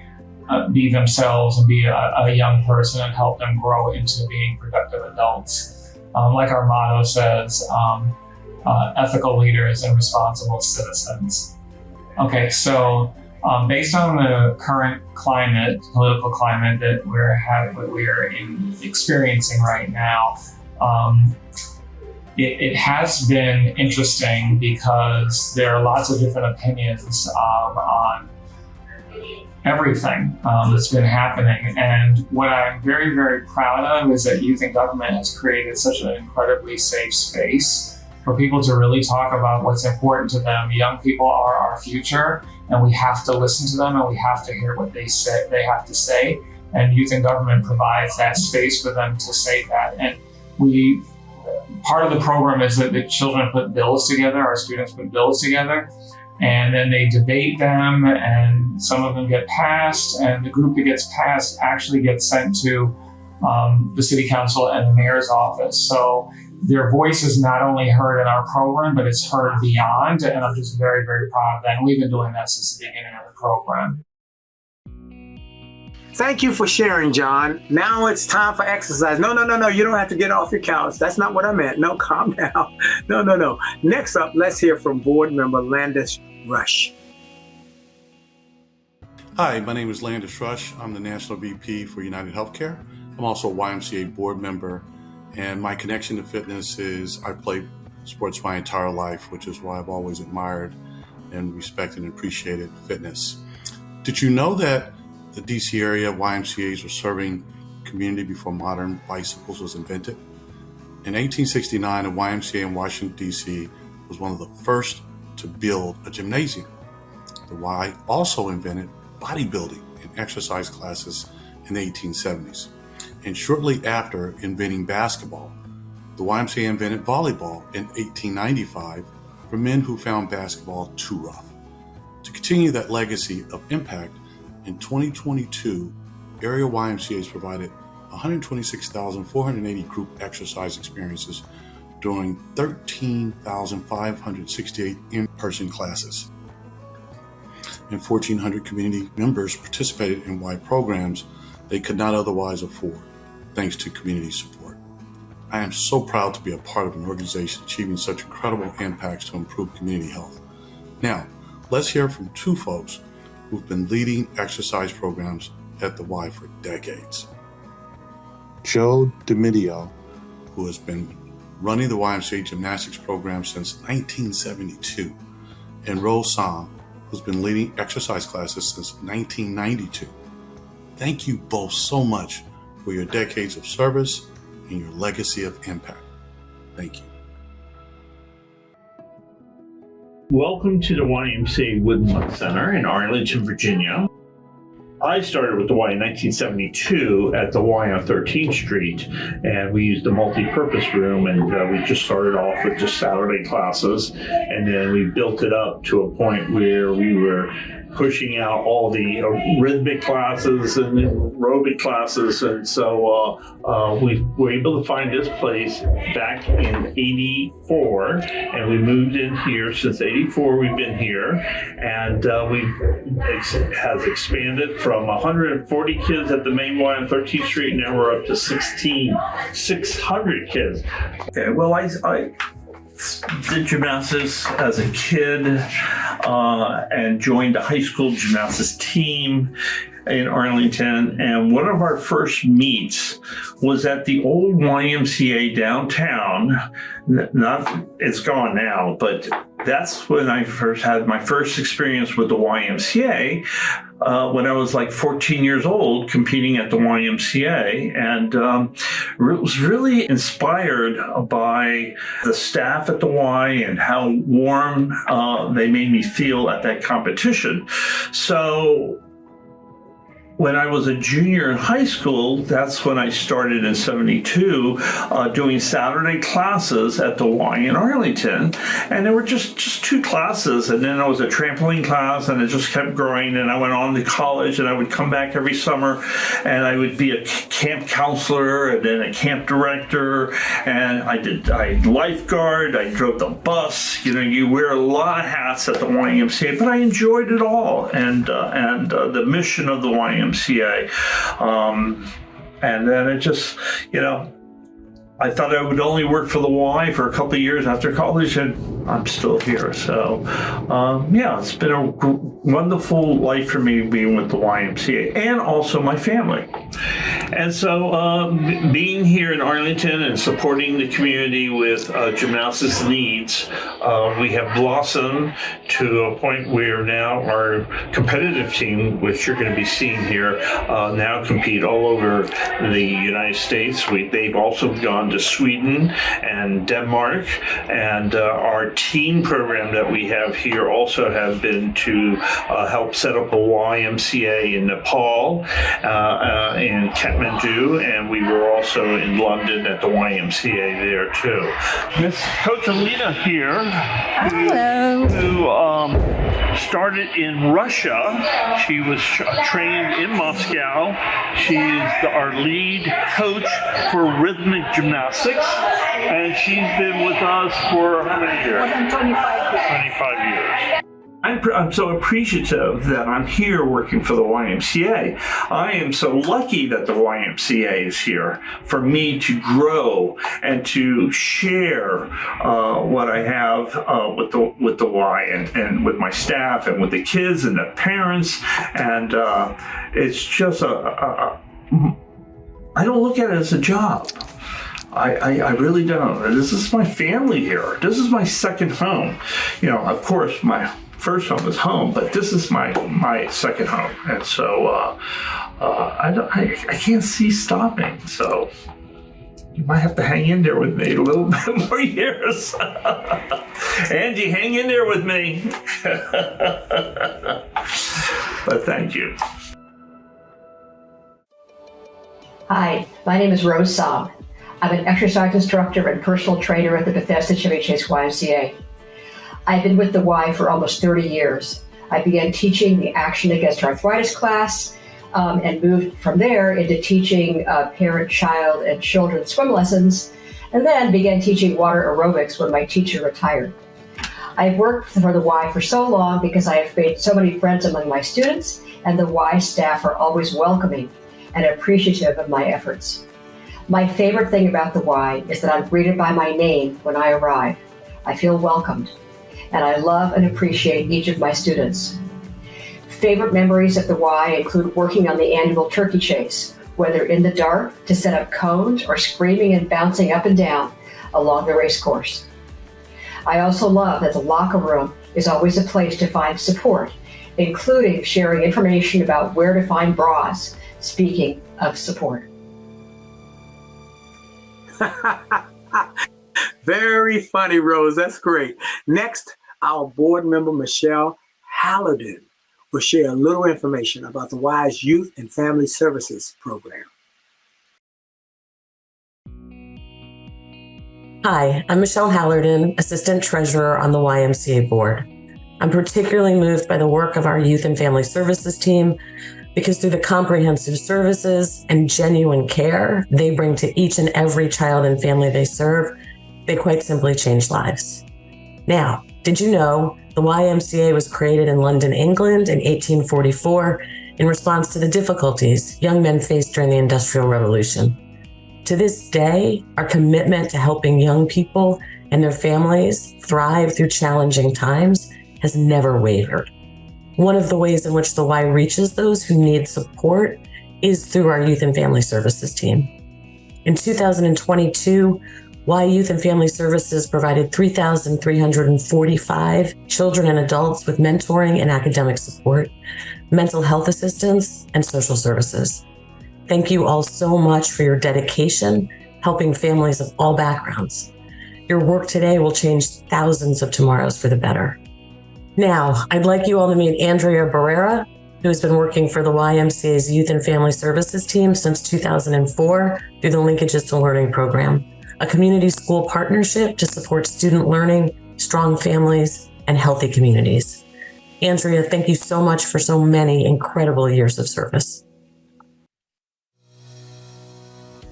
themselves and be a young person and help them grow into being productive adults. Like our motto says, ethical leaders and responsible citizens. Okay, so based on the current political climate that we're experiencing right now, it has been interesting because there are lots of different opinions on everything that's been happening. And what I'm very, very proud of is that Youth in Government has created such an incredibly safe space for people to really talk about what's important to them. Young people are our future, and we have to listen to them, and we have to hear what they have to say. And Youth in Government provides that space for them to say that. And part of the program is that the children put bills together, our students put bills together, and then they debate them, and some of them get passed, and the group that gets passed actually gets sent to the city council and the mayor's office. So their voice is not only heard in our program, but it's heard beyond, and I'm just very, very proud of that. And we've been doing that since the beginning of the program. Thank you for sharing, John. Now it's time for exercise. No, you don't have to get off your couch. That's not what I meant. No, calm down. No. Next up, let's hear from board member Landis Rush. Hi, my name is Landis Rush. I'm the National VP for United Healthcare. I'm also a YMCA board member, and my connection to fitness is I've played sports my entire life, which is why I've always admired and respected and appreciated fitness. Did you know that the DC area YMCAs were serving community before modern bicycles was invented? In 1869, a YMCA in Washington, DC was one of the first to build a gymnasium. The Y also invented bodybuilding and exercise classes in the 1870s. And shortly after inventing basketball, the YMCA invented volleyball in 1895 for men who found basketball too rough. To continue that legacy of impact, in 2022, area YMCAs provided 126,480 group exercise experiences during 13,568 in-person classes. And 1,400 community members participated in Y programs they could not otherwise afford, thanks to community support. I am so proud to be a part of an organization achieving such incredible impacts to improve community health. Now, let's hear from two folks who've been leading exercise programs at the Y for decades. Joe DiMidio, who has been running the YMCA gymnastics program since 1972, and Rose Sam, who's been leading exercise classes since 1992. Thank you both so much for your decades of service and your legacy of impact. Thank you. Welcome to the YMCA Woodlawn Center in Arlington, Virginia. I started with the Y in 1972 at the Y on 13th Street, and we used a multi-purpose room, and we just started off with just Saturday classes, and then we built it up to a point where we were pushing out all the rhythmic classes and aerobic classes. And so we were able to find this place back in 84, and we moved in here. Since 84 we've been here, and has expanded from 140 kids at the main Y on 13th Street. Now we're up to 600 kids. Okay, well, I did gymnastics as a kid and joined the high school gymnastics team in Arlington. And one of our first meets was at the old YMCA downtown. It's gone now, but that's when I first had my first experience with the YMCA. When I was like 14 years old, competing at the YMCA, and was really inspired by the staff at the Y and how warm they made me feel at that competition. So when I was a junior in high school, that's when I started in 72 doing Saturday classes at the Y in Arlington. And there were just 2 classes. And then there was a trampoline class, and it just kept growing. And I went on to college, and I would come back every summer, and I would be a camp counselor and then a camp director. And I lifeguard, I drove the bus. You know, you wear a lot of hats at the YMCA, but I enjoyed it all. And the mission of the YMCA. And then it just, I thought I would only work for the Y for a couple of years after college, and I'm still here. So, it's been a wonderful life for me being with the YMCA and also my family. And so being here in Arlington and supporting the community with gymnastics needs, we have blossomed to a point where now our competitive team, which you're going to be seeing here, now compete all over the United States. They've also gone to Sweden and Denmark, and our team program that we have here also have been to help set up a YMCA in Nepal, in Kathmandu, and we were also in London at the YMCA there too. Miss Coach Alina here, who started in Russia. She was trained in Moscow. She's our lead coach for rhythmic gymnastics, and she's been with us for how many years? More than 25 years. 25 years. I'm so appreciative that I'm here working for the YMCA. I am so lucky that the YMCA is here for me to grow and to share what I have with the Y and with my staff and with the kids and the parents. And it's just I don't look at it as a job. I really don't. This is my family here. This is my second home. Of course, my first home is home, but this is my second home, and so I can't see stopping. So you might have to hang in there with me a little bit more years. Angie, hang in there with me. But thank you. Hi, my name is Rose Saab. I'm an exercise instructor and personal trainer at the Bethesda Chevy Chase YMCA. I've been with the Y for almost 30 years. I began teaching the Action Against Arthritis class and moved from there into teaching parent, child, and children's swim lessons, and then began teaching water aerobics when my teacher retired. I've worked for the Y for so long because I have made so many friends among my students, and the Y staff are always welcoming and appreciative of my efforts. My favorite thing about the Y is that I'm greeted by my name when I arrive. I feel welcomed, and I love and appreciate each of my students. Favorite memories at the Y include working on the annual turkey chase, whether in the dark to set up cones or screaming and bouncing up and down along the race course. I also love that the locker room is always a place to find support, including sharing information about where to find bras, speaking of support. Very funny, Rose. That's great. Next, our board member, Michelle Hallidan, will share a little information about the Y's Youth and Family Services Program. Hi, I'm Michelle Hallidan, Assistant Treasurer on the YMCA Board. I'm particularly moved by the work of our Youth and Family Services team because through the comprehensive services and genuine care they bring to each and every child and family they serve, they quite simply change lives. Now, did you know the YMCA was created in London, England in 1844 in response to the difficulties young men faced during the Industrial Revolution? To this day, our commitment to helping young people and their families thrive through challenging times has never wavered. One of the ways in which the Y reaches those who need support is through our Youth and Family Services team. In 2022, Y Youth and Family Services provided 3,345 children and adults with mentoring and academic support, mental health assistance, and social services. Thank you all so much for your dedication, helping families of all backgrounds. Your work today will change thousands of tomorrows for the better. Now, I'd like you all to meet Andrea Barrera, who has been working for the YMCA's Youth and Family Services team since 2004 through the Linkages to Learning program, a community school partnership to support student learning, strong families, and healthy communities. Andrea, thank you so much for so many incredible years of service.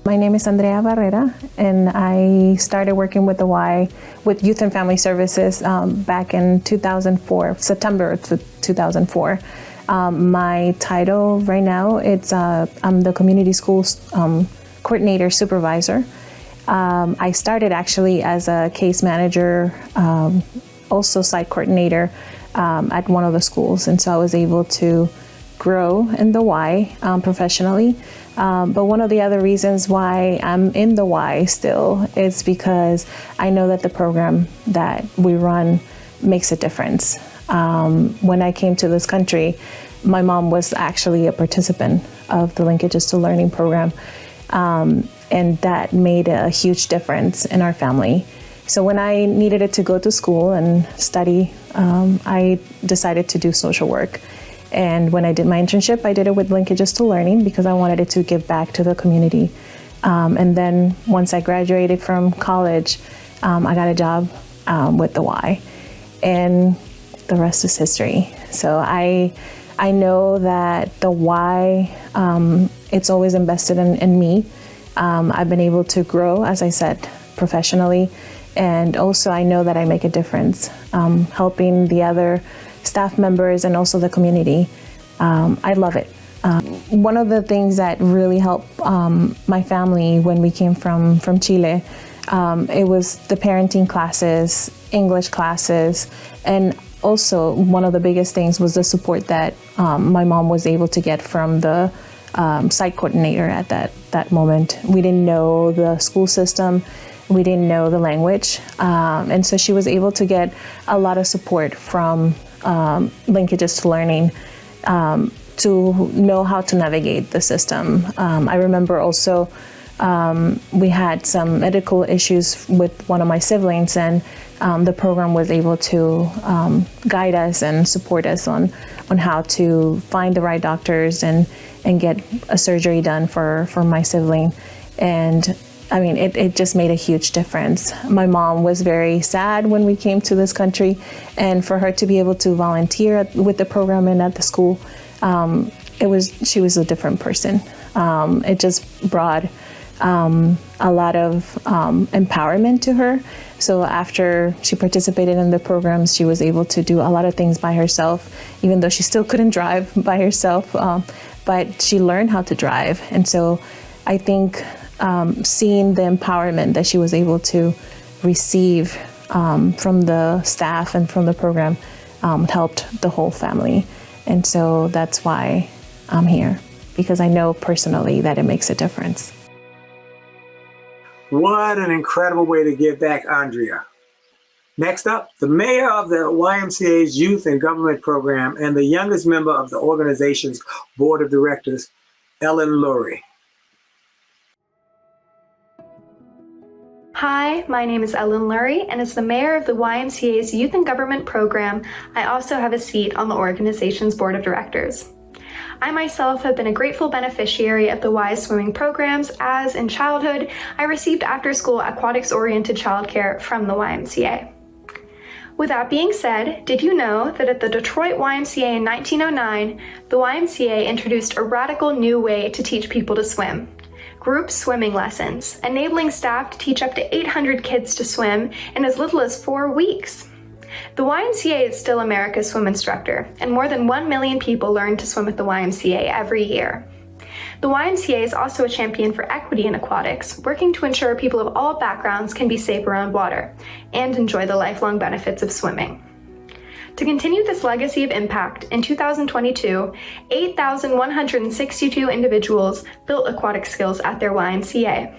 My name is Andrea Barrera, and I started working with the Y with Youth and Family Services back in 2004, September 2004. My title right now, I'm the community schools coordinator supervisor. I started actually as a case manager, also site coordinator at one of the schools, and so I was able to grow in the Y professionally. But one of the other reasons why I'm in the Y still is because I know that the program that we run makes a difference. When I came to this country, my mom was actually a participant of the Linkages to Learning program, and that made a huge difference in our family. So when I needed it to go to school and study, I decided to do social work. And when I did my internship, I did it with Linkages to Learning because I wanted it to give back to the community. And then once I graduated from college, I got a job with the Y, and the rest is history. So I know that the Y, it's always invested in me. I've been able to grow, as I said, professionally, and also I know that I make a difference, helping the other staff members and also the community. I love it. One of the things that really helped my family when we came from Chile, it was the parenting classes, English classes, and also one of the biggest things was the support that my mom was able to get from the site coordinator at that moment. We didn't know the school system, we didn't know the language, and so she was able to get a lot of support from Linkages to Learning to know how to navigate the system. I remember also we had some medical issues with one of my siblings, and the program was able to guide us and support us on how to find the right doctors and get a surgery done for my sibling. And I mean, it just made a huge difference. My mom was very sad when we came to this country, and for her to be able to volunteer with the program and at the school, she was a different person. It just brought a lot of empowerment to her. So after she participated in the programs, she was able to do a lot of things by herself, even though she still couldn't drive by herself, but she learned how to drive. And so I think seeing the empowerment that she was able to receive from the staff and from the program helped the whole family. And so that's why I'm here, because I know personally that it makes a difference. What an incredible way to give back, Andrea. Next up, the mayor of the YMCA's Youth and Government Program and the youngest member of the organization's board of directors, Ellen Lurie. Hi, my name is Ellen Lurie, and as the mayor of the YMCA's Youth and Government Program, I also have a seat on the organization's board of directors. I myself have been a grateful beneficiary of the Y's swimming programs, as in childhood, I received after-school aquatics-oriented childcare from the YMCA. With that being said, did you know that at the Detroit YMCA in 1909, the YMCA introduced a radical new way to teach people to swim? Group swimming lessons, enabling staff to teach up to 800 kids to swim in as little as 4 weeks. The YMCA is still America's swim instructor, and more than 1 million people learn to swim at the YMCA every year. The YMCA is also a champion for equity in aquatics, working to ensure people of all backgrounds can be safe around water and enjoy the lifelong benefits of swimming. To continue this legacy of impact, in 2022, 8,162 individuals built aquatic skills at their YMCA.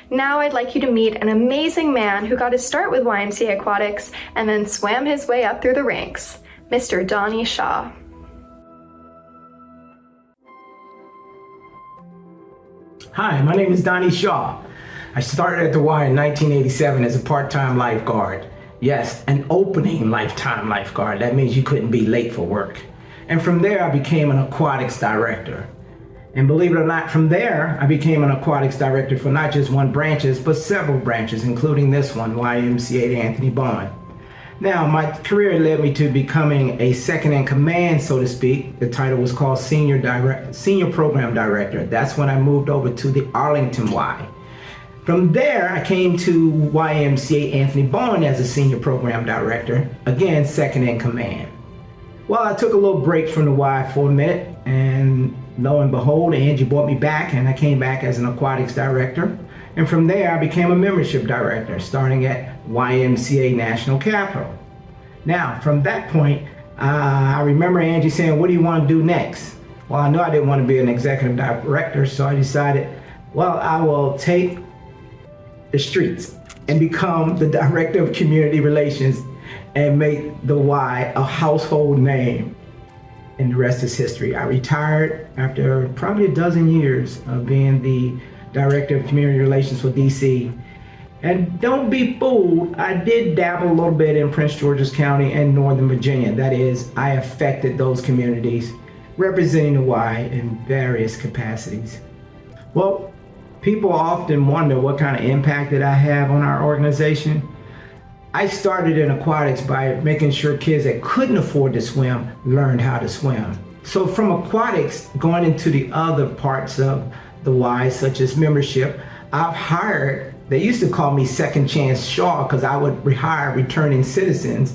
Now I'd like you to meet an amazing man who got his start with YMCA Aquatics and then swam his way up through the ranks, Mr. Donnie Shaw. Hi, my name is Donnie Shaw. I started at the Y in 1987 as a part-time lifeguard. Yes, an opening lifetime lifeguard. That means you couldn't be late for work. And from there, I became an aquatics director. And believe it or not, from there, I became an aquatics director for not just one branch, but several branches, including this one, YMCA Anthony Bowen. Now, my career led me to becoming a second in command, so to speak. The title was called Senior Program Director. That's when I moved over to the Arlington Y. From there, I came to YMCA Anthony Bowen as a Senior Program Director, again, second in command. Well, I took a little break from the Y for a minute, and lo and behold, Angie brought me back, and I came back as an aquatics director. And from there, I became a membership director, starting at YMCA National Capital. Now, from that point, I remember Angie saying, "What do you want to do next?" Well, I knew I didn't want to be an executive director, so I decided, well, I will take the streets and become the director of community relations and make the Y a household name. And the rest is history. I retired after probably a dozen years of being the Director of Community Relations for DC. And don't be fooled, I did dabble a little bit in Prince George's County and Northern Virginia. That is, I affected those communities, representing the Y in various capacities. Well, people often wonder what kind of impact that I have on our organization. I started in aquatics by making sure kids that couldn't afford to swim learned how to swim. So from aquatics, going into the other parts of the Y, such as membership, I've hired, they used to call me Second Chance Shaw because I would hire returning citizens,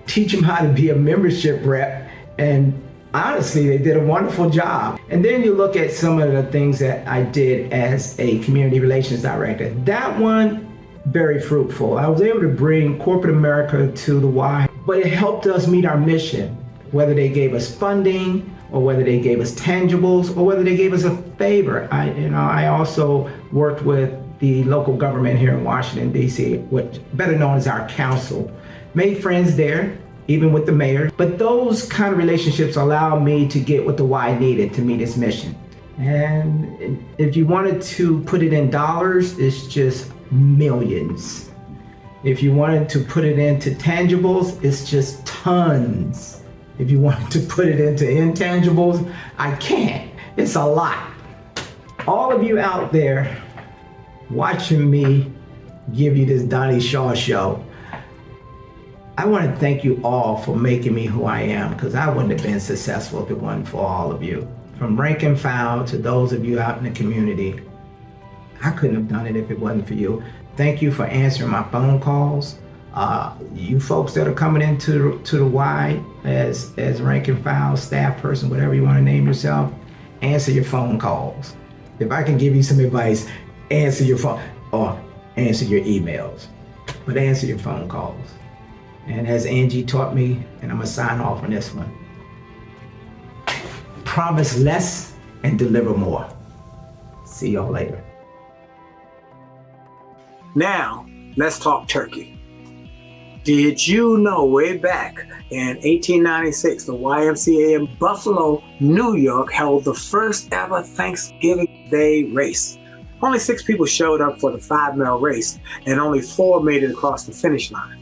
teach them how to be a membership rep, and honestly, they did a wonderful job. And then you look at some of the things that I did as a community relations director. That one, very fruitful. I was able to bring corporate America to the Y, but it helped us meet our mission, whether they gave us funding, or whether they gave us tangibles, or whether they gave us a favor. I also worked with the local government here in Washington, D.C., which better known as our council. Made friends there, even with the mayor. But those kind of relationships allowed me to get what the Y needed to meet its mission. And if you wanted to put it in dollars, it's just millions. If you wanted to put it into tangibles, it's just tons. If you wanted to put it into intangibles, I can't. It's a lot. All of you out there watching me give you this Donnie Shaw show, I want to thank you all for making me who I am, because I wouldn't have been successful if it wasn't for all of you. From rank and file to those of you out in the community, I couldn't have done it if it wasn't for you. Thank you for answering my phone calls. You folks that are coming into the Y as rank and file, staff person, whatever you want to name yourself, answer your phone calls. If I can give you some advice, answer your phone or answer your emails, but answer your phone calls. And as Angie taught me, and I'm gonna sign off on this one, promise less and deliver more. See y'all later. Now, let's talk turkey. Did you know way back in 1896, the YMCA in Buffalo, New York held the first ever Thanksgiving Day race? Only 6 people showed up for the 5-mile race, and only 4 made it across the finish line.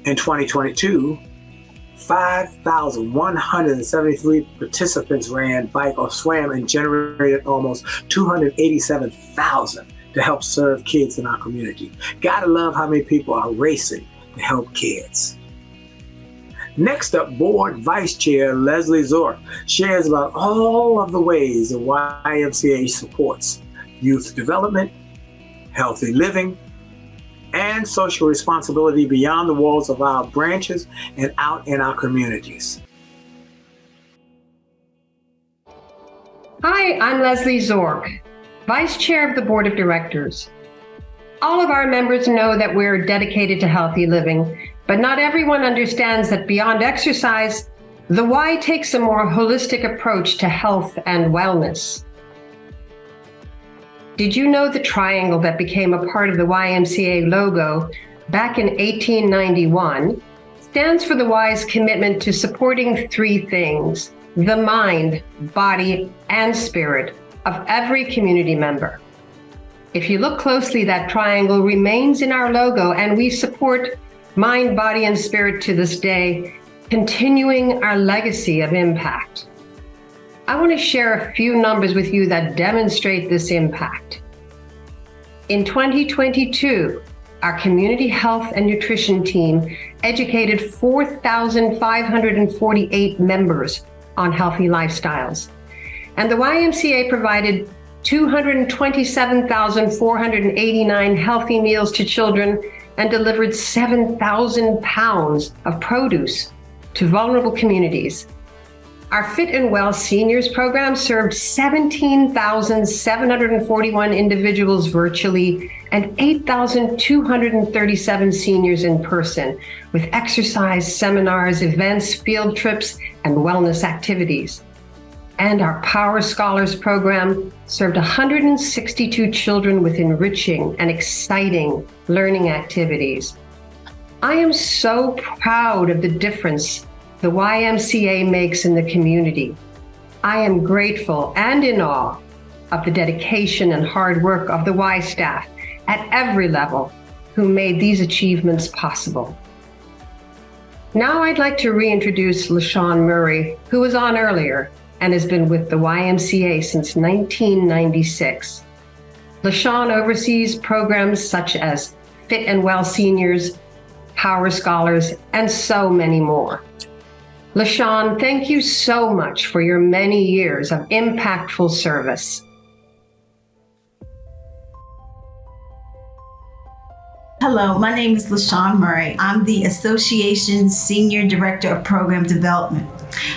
In 2022, 5,173 participants ran, bike, or swam and generated almost $287,000 to help serve kids in our community. Gotta love how many people are racing to help kids. Next up, Board Vice Chair Leslie Zork shares about all of the ways the YMCA supports youth development, healthy living, and social responsibility beyond the walls of our branches and out in our communities. Hi, I'm Leslie Zork, Vice Chair of the Board of Directors. All of our members know that we're dedicated to healthy living, but not everyone understands that beyond exercise, the Y takes a more holistic approach to health and wellness. Did you know the triangle that became a part of the YMCA logo back in 1891 stands for the Y's commitment to supporting three things: the mind, body, and spirit of every community member. If you look closely, that triangle remains in our logo, and we support mind, body, and spirit to this day, continuing our legacy of impact. I want to share a few numbers with you that demonstrate this impact. In 2022, our community health and nutrition team educated 4,548 members on healthy lifestyles. And the YMCA provided 227,489 healthy meals to children and delivered 7,000 pounds of produce to vulnerable communities. Our Fit and Well Seniors program served 17,741 individuals virtually and 8,237 seniors in person, with exercise, seminars, events, field trips, and wellness activities. And our Power Scholars program served 162 children with enriching and exciting learning activities. I am so proud of the difference the YMCA makes in the community. I am grateful and in awe of the dedication and hard work of the Y staff at every level who made these achievements possible. Now I'd like to reintroduce LaShawn Murray, who was on earlier and has been with the YMCA since 1996. LaShawn oversees programs such as Fit and Well Seniors, Power Scholars, and so many more. LaShawn, thank you so much for your many years of impactful service. Hello, my name is LaShawn Murray. I'm the Association's Senior Director of Program Development.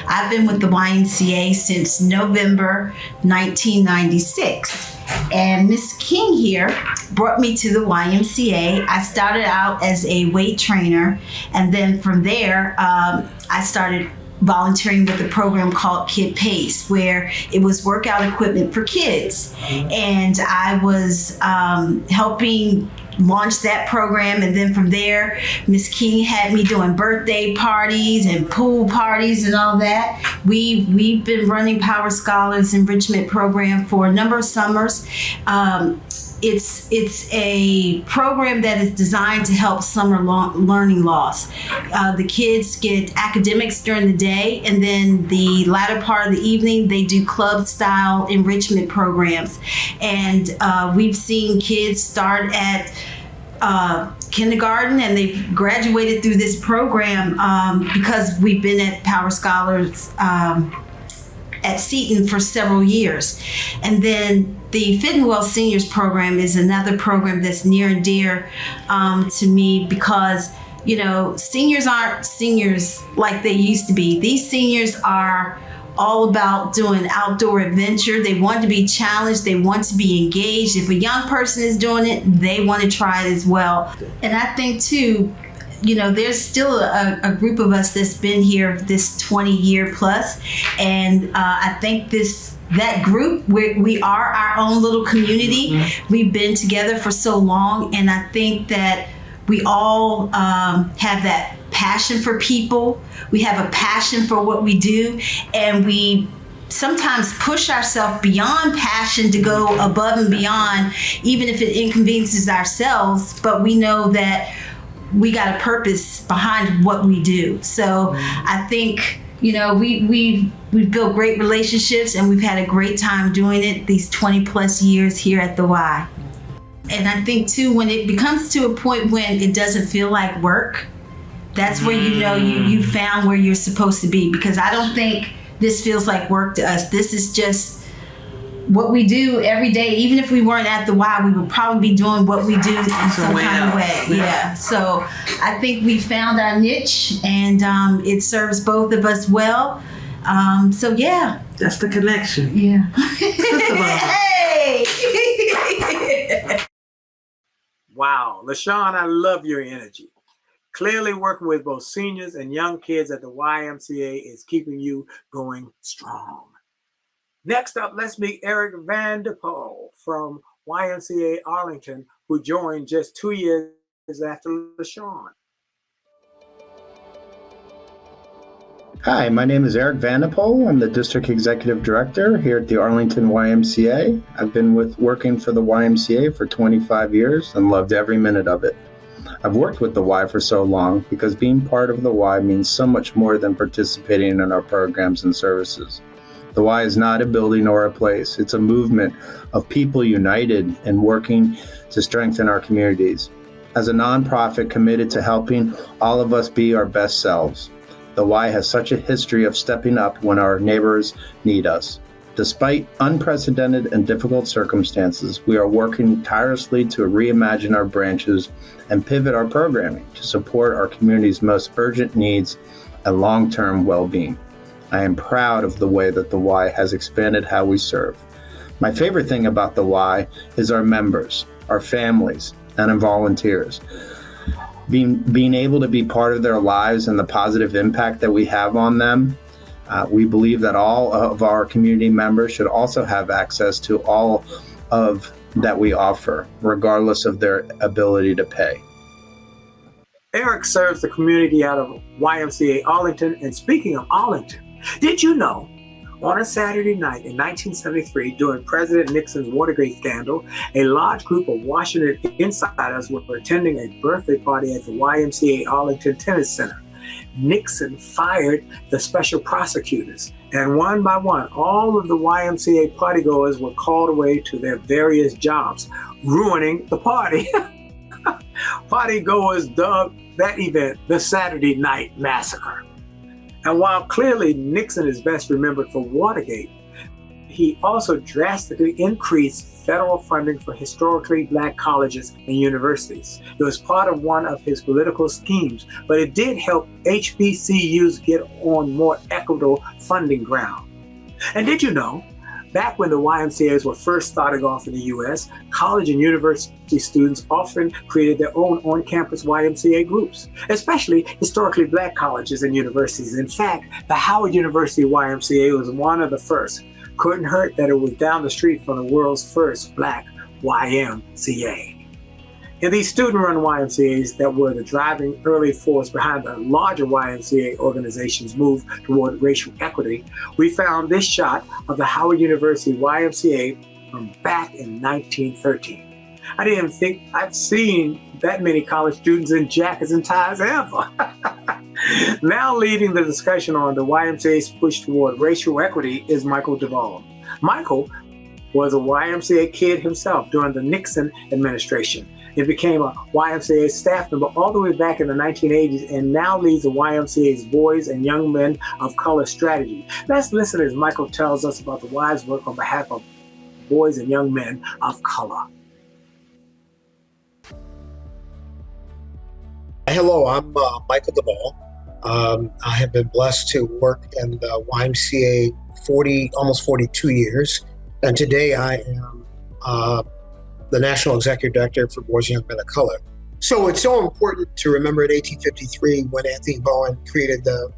I've been with the YMCA since November 1996. And Ms. King here brought me to the YMCA. I started out as a weight trainer, and then from there, I started volunteering with a program called Kid Pace, where it was workout equipment for kids. And I was helping launch that program, and then from there, Ms. King had me doing birthday parties and pool parties and all that. We've been running Power Scholars Enrichment Program for a number of summers. It's a program that is designed to help summer learning loss. The kids get academics during the day, and then the latter part of the evening, they do club-style enrichment programs. And we've seen kids start at kindergarten, and they've graduated through this program because we've been at Power Scholars at Seton for several years. And then the Fit and Well Seniors program is another program that's near and dear to me, because, you know, seniors aren't seniors like they used to be. These seniors are all about doing outdoor adventure. They want to be challenged. They want to be engaged. If a young person is doing it, they want to try it as well. And I think too, you know, there's still a group of us that's been here this 20-year plus, and I think that group, we are our own little community. Mm-hmm. We've been together for so long, and I think that we all have that passion for people. We have a passion for what we do, and we sometimes push ourselves beyond passion to go above and beyond, even if it inconveniences ourselves, but we know that we got a purpose behind what we do. So I think, you know, we've built great relationships, and we've had a great time doing it these 20 plus years here at the Y. And I think too, when it becomes to a point when it doesn't feel like work, That's where you know you found where you're supposed to be, because I don't think this feels like work to us. This is just what we do every day. Even if we weren't at the Y, we would probably be doing what we do in some kind of way. Yeah. So I think we found our niche, and it serves both of us well. So yeah. That's the connection. Yeah. Hey! Wow. LaShawn, I love your energy. Clearly working with both seniors and young kids at the YMCA is keeping you going strong. Next up, let's meet Eric Vanderpoel from YMCA Arlington, who joined just 2 years after LaShawn. Hi, my name is Eric Vanderpoel. I'm the District Executive Director here at the Arlington YMCA. I've been working for the YMCA for 25 years and loved every minute of it. I've worked with the Y for so long because being part of the Y means so much more than participating in our programs and services. The Y is not a building or a place. It's a movement of people united and working to strengthen our communities. As a nonprofit committed to helping all of us be our best selves, the Y has such a history of stepping up when our neighbors need us. Despite unprecedented and difficult circumstances, we are working tirelessly to reimagine our branches and pivot our programming to support our community's most urgent needs and long-term well-being. I am proud of the way that the Y has expanded how we serve. My favorite thing about the Y is our members, our families, and our volunteers. Being able to be part of their lives and the positive impact that we have on them. We believe that all of our community members should also have access to all of that we offer, regardless of their ability to pay. Eric serves the community out of YMCA Arlington. And speaking of Arlington, did you know on a Saturday night in 1973, during President Nixon's Watergate scandal, a large group of Washington insiders were attending a birthday party at the YMCA Arlington Tennis Center. Nixon fired the special prosecutors, and one by one, all of the YMCA partygoers were called away to their various jobs, ruining the party. Partygoers dubbed that event the Saturday Night Massacre. And while clearly Nixon is best remembered for Watergate, he also drastically increased federal funding for historically Black colleges and universities. It was part of one of his political schemes, but it did help HBCUs get on more equitable funding ground. And did you know, back when the YMCAs were first starting off in the US, college and university students often created their own on-campus YMCA groups, especially historically Black colleges and universities. In fact, the Howard University YMCA was one of the first. Couldn't hurt that it was down the street from the world's first Black YMCA. In these student-run YMCAs that were the driving early force behind the larger YMCA organization's move toward racial equity, we found this shot of the Howard University YMCA from back in 1913. I didn't think I've seen that many college students in jackets and ties ever. Now leading the discussion on the YMCA's push toward racial equity is Michael Duvall. Michael was a YMCA kid himself during the Nixon administration. He became a YMCA staff member all the way back in the 1980s and now leads the YMCA's Boys and Young Men of Color strategy. Let's listen as Michael tells us about the Y's work on behalf of boys and young men of color. Hello, I'm Michael Duvall. I have been blessed to work in the YMCA almost 42 years, and today I am the National Executive Director for Boys and Young Men of Color. So it's so important to remember in 1853 when Anthony Bowen created the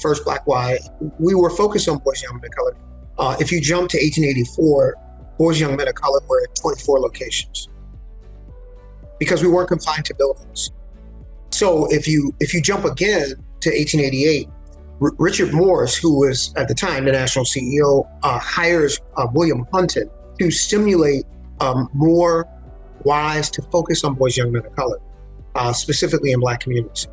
first Black Y, we were focused on Boys and Young Men of Color. If you jump to 1884, Boys and Young Men of Color were at 24 locations because we weren't confined to buildings. So if you jump again to 1888, Richard Morris, who was at the time the national CEO, hires William Hunton to stimulate more Ys to focus on boys, young men of color, specifically in Black communities.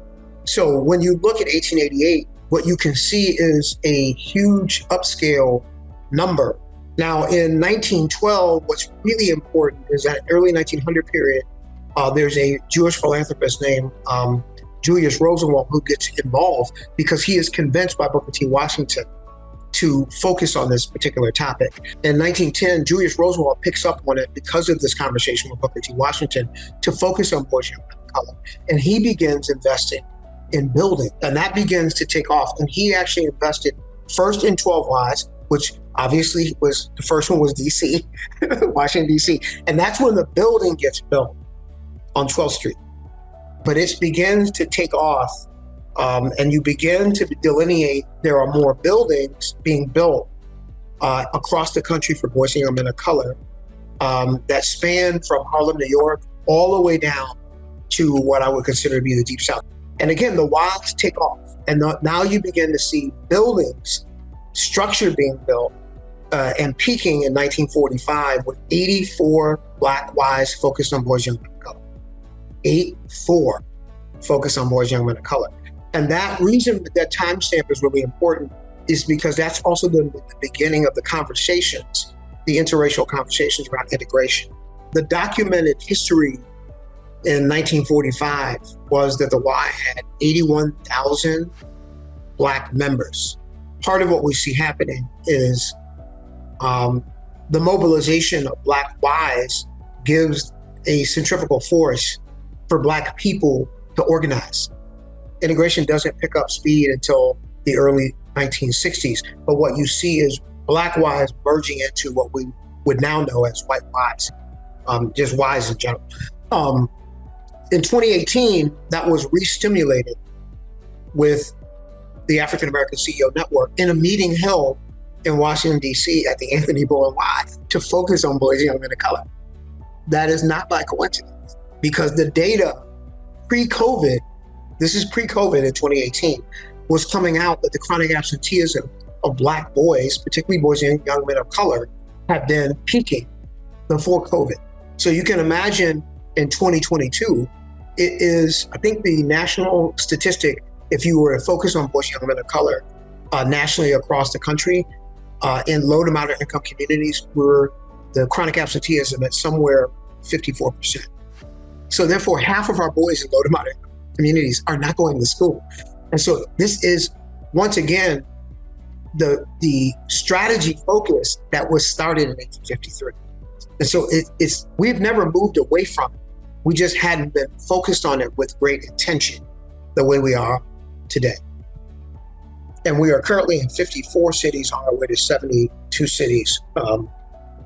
So when you look at 1888, what you can see is a huge upscale number. Now in 1912, what's really important is that early 1900 period, there's a Jewish philanthropist named Julius Rosenwald, who gets involved because he is convinced by Booker T. Washington to focus on this particular topic. In 1910, Julius Rosenwald picks up on it because of this conversation with Booker T. Washington to focus on boys, young men of color. And he begins investing in building, and that begins to take off. And he actually invested first in 12Ys, which obviously was, the first one was DC, Washington, DC. And that's when the building gets built on 12th Street. But it begins to take off, and you begin to delineate there are more buildings being built across the country for boys and young men of color that span from Harlem, New York, all the way down to what I would consider to be the Deep South. And again, the Ys take off, and now you begin to see buildings, structure being built, and peaking in 1945 with 84 Black Ys focused on boys and young men of color. 84 focus on boys, young men of color. And that reason that timestamp is really important is because that's also the beginning of the conversations, the interracial conversations around integration. The documented history in 1945 was that the Y had 81,000 Black members. Part of what we see happening is the mobilization of Black Ys gives a centrifugal force for Black people to organize. Integration doesn't pick up speed until the early 1960s, but what you see is Black Ys merging into what we would now know as white Ys, just Ys in general. In 2018, that was re-stimulated with the African American CEO Network in a meeting held in Washington, D.C. at the Anthony Bowen Y to focus on boys and young men of color. That is not by coincidence, because the data pre-COVID, this is pre-COVID in 2018, was coming out that the chronic absenteeism of Black boys, particularly boys and young men of color, had been peaking before COVID. So you can imagine in 2022, it is, I think the national statistic, if you were to focus on boys and young men of color nationally across the country, in low to moderate income communities, the chronic absenteeism at somewhere 54%. So therefore, half of our boys in low to moderate communities are not going to school. And so this is, once again, the strategy focus that was started in 1853. And so we've never moved away from it. We just hadn't been focused on it with great intention the way we are today. And we are currently in 54 cities on our way to 72 cities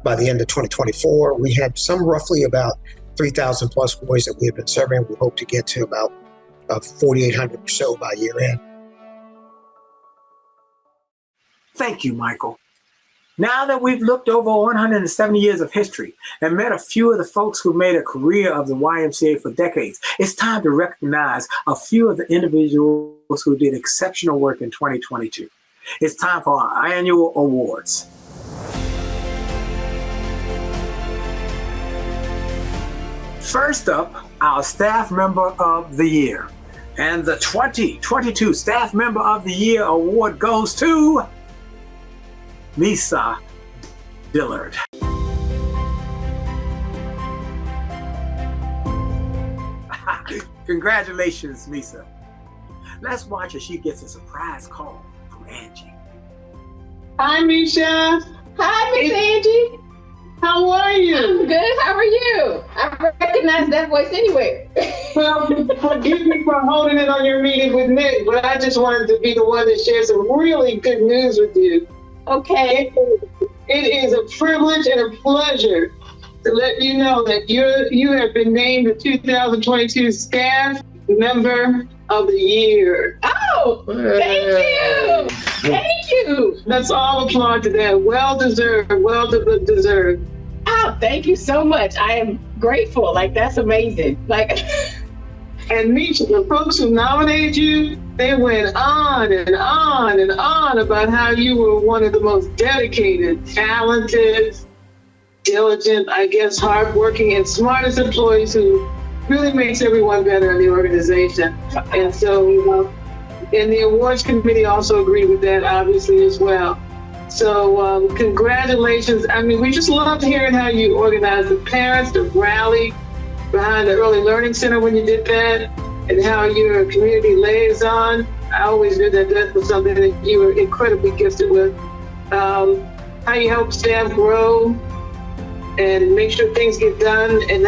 by the end of 2024. We have some roughly about 3,000 plus boys that we have been serving. We hope to get to about 4,800 or so by year end. Thank you, Michael. Now that we've looked over 170 years of history and met a few of the folks who made a career of the YMCA for decades, it's time to recognize a few of the individuals who did exceptional work in 2022. It's time for our annual awards. First up, our Staff Member of the Year. And the 2022 Staff Member of the Year award goes to Misa Dillard. Congratulations, Misa. Let's watch as she gets a surprise call from Angie. Hi, Misha. Hi, Miss Angie. How are you? I'm good. How are you? I recognize that voice anyway. Well, forgive me for holding it on your meeting with Nick, but I just wanted to be the one to share some really good news with you. Okay. It is a privilege and a pleasure to let you know that you have been named the 2022 Staff Member of the Year. Oh, thank you. Thank you. Let's all applaud to that. Well deserved. Well deserved. Oh, thank you so much. I am grateful. Like, that's amazing. Like, and Misha, the folks who nominated you, they went on and on and on about how you were one of the most dedicated, talented, diligent, I guess, hardworking, and smartest employees who really makes everyone better in the organization. And so, and the awards committee also agreed with that, obviously, as well. So congratulations. I mean, we just loved hearing how you organized the parents to rally behind the Early Learning Center when you did that. and how you're a community liaison. I always knew that that was something that you were incredibly gifted with. How you help staff grow and make sure things get done, and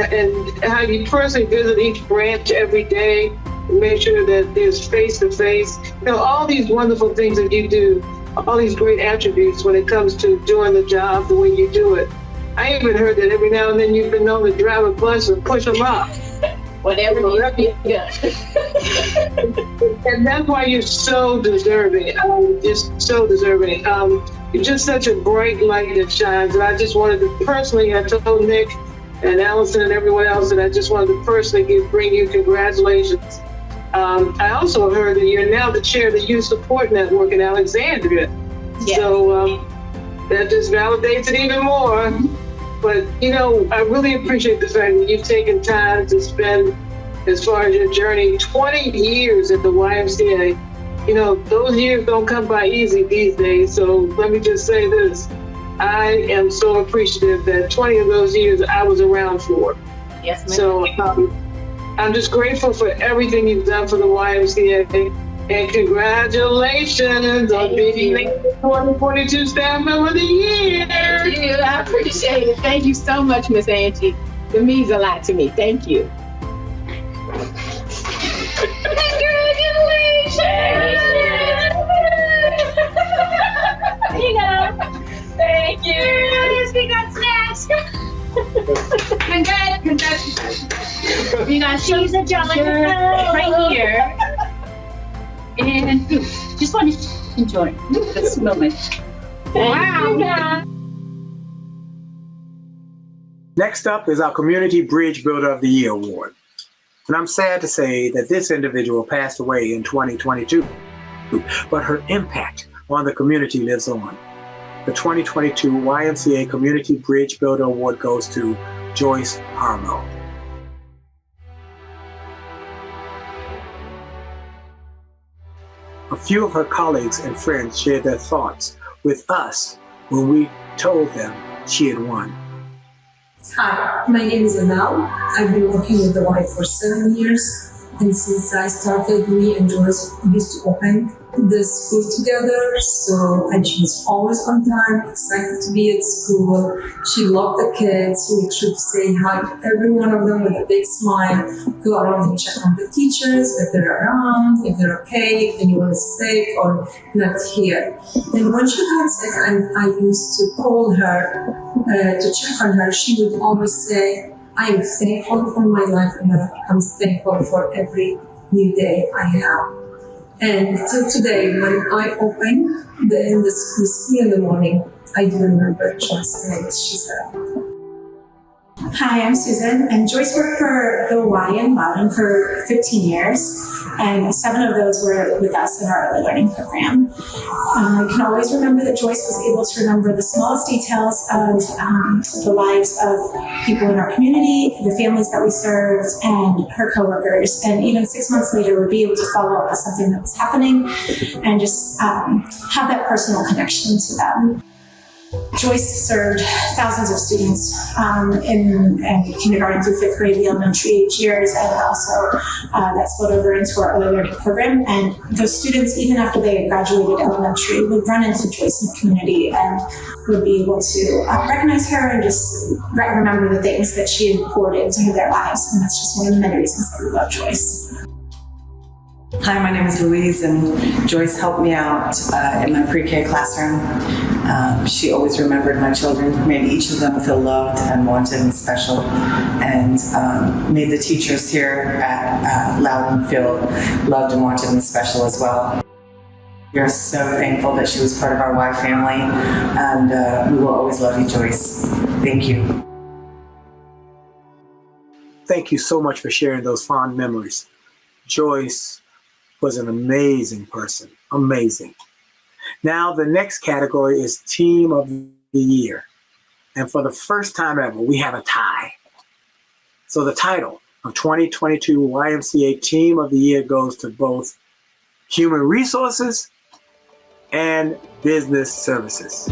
how you personally visit each branch every day and make sure that there's face-to-face. All these wonderful things that you do, all these great attributes when it comes to doing the job the way you do it. I even heard that every now and then you've been known to drive a bus and push them up. Whatever needs to be done. And that's why you're so deserving. Just so deserving. You're just such a bright light that shines. And I just wanted to personally, I told Nick and Allison and everyone else that I just wanted to personally bring you congratulations. I also heard that you're now the chair of the Youth Support Network in Alexandria. Yes. So that just validates it even more. But, I really appreciate the fact that you've taken time to spend, as far as your journey, 20 years at the YMCA. Those years don't come by easy these days. So let me just say this. I am so appreciative that 20 of those years I was around for. Yes, ma'am. So I'm just grateful for everything you've done for the YMCA. And congratulations on being the 2022 Staff Member of the Year. Thank you. I appreciate it. Thank you so much, Miss Angie. It means a lot to me. Thank you. Congratulations! Thank you. Yes, we got snacks. Congrats. We got cheese and jelly right here. And just want to enjoy this moment. Wow. Next up is our Community Bridgebuilder of the Year Award. And I'm sad to say that this individual passed away in 2022, but her impact on the community lives on. The 2022 YMCA Community Bridgebuilder Award goes to Joyce Harlow. A few of her colleagues and friends shared their thoughts with us when we told them she had won. Hi, my name is Anal. I've been working with the Y for 7 years, and since I started, me and Joyce used to open the school together, so and she was always on time, excited to be at school. She loved the kids, make sure to say hi to every one of them with a big smile, go around and check on the teachers, if they're around, if they're okay, if anyone is sick or not here. And when she got sick and I used to call her to check on her, she would always say, I am thankful for my life and I'm thankful for every new day I have. And till today, when I open the school in the morning, I do remember Joyce's names, she said. Hi, I'm Susan, and Joyce worked for the Y in Bowen for 15 years, and 7 of those were with us in our early learning program. I can always remember that Joyce was able to remember the smallest details of the lives of people in our community, the families that we served, and her coworkers, and even 6 months later would be able to follow up with something that was happening and just have that personal connection to them. Joyce served thousands of students in kindergarten through 5th grade, the elementary age years, and also that spilled over into our early learning program. And those students, even after they graduated elementary, would run into Joyce in the community and would be able to recognize her and just remember the things that she had poured into their lives. And that's just one of the many reasons that we love Joyce. Hi, my name is Louise, and Joyce helped me out in my pre-K classroom. She always remembered my children, made each of them feel loved and wanted and special, and made the teachers here at Loudon feel loved and wanted and special as well. We are so thankful that she was part of our Y family, and we will always love you, Joyce. Thank you. Thank you so much for sharing those fond memories. Joyce was an amazing person, amazing. Now the next category is Team of the Year. And for the first time ever, we have a tie. So the title of 2022 YMCA Team of the Year goes to both Human Resources and Business Services.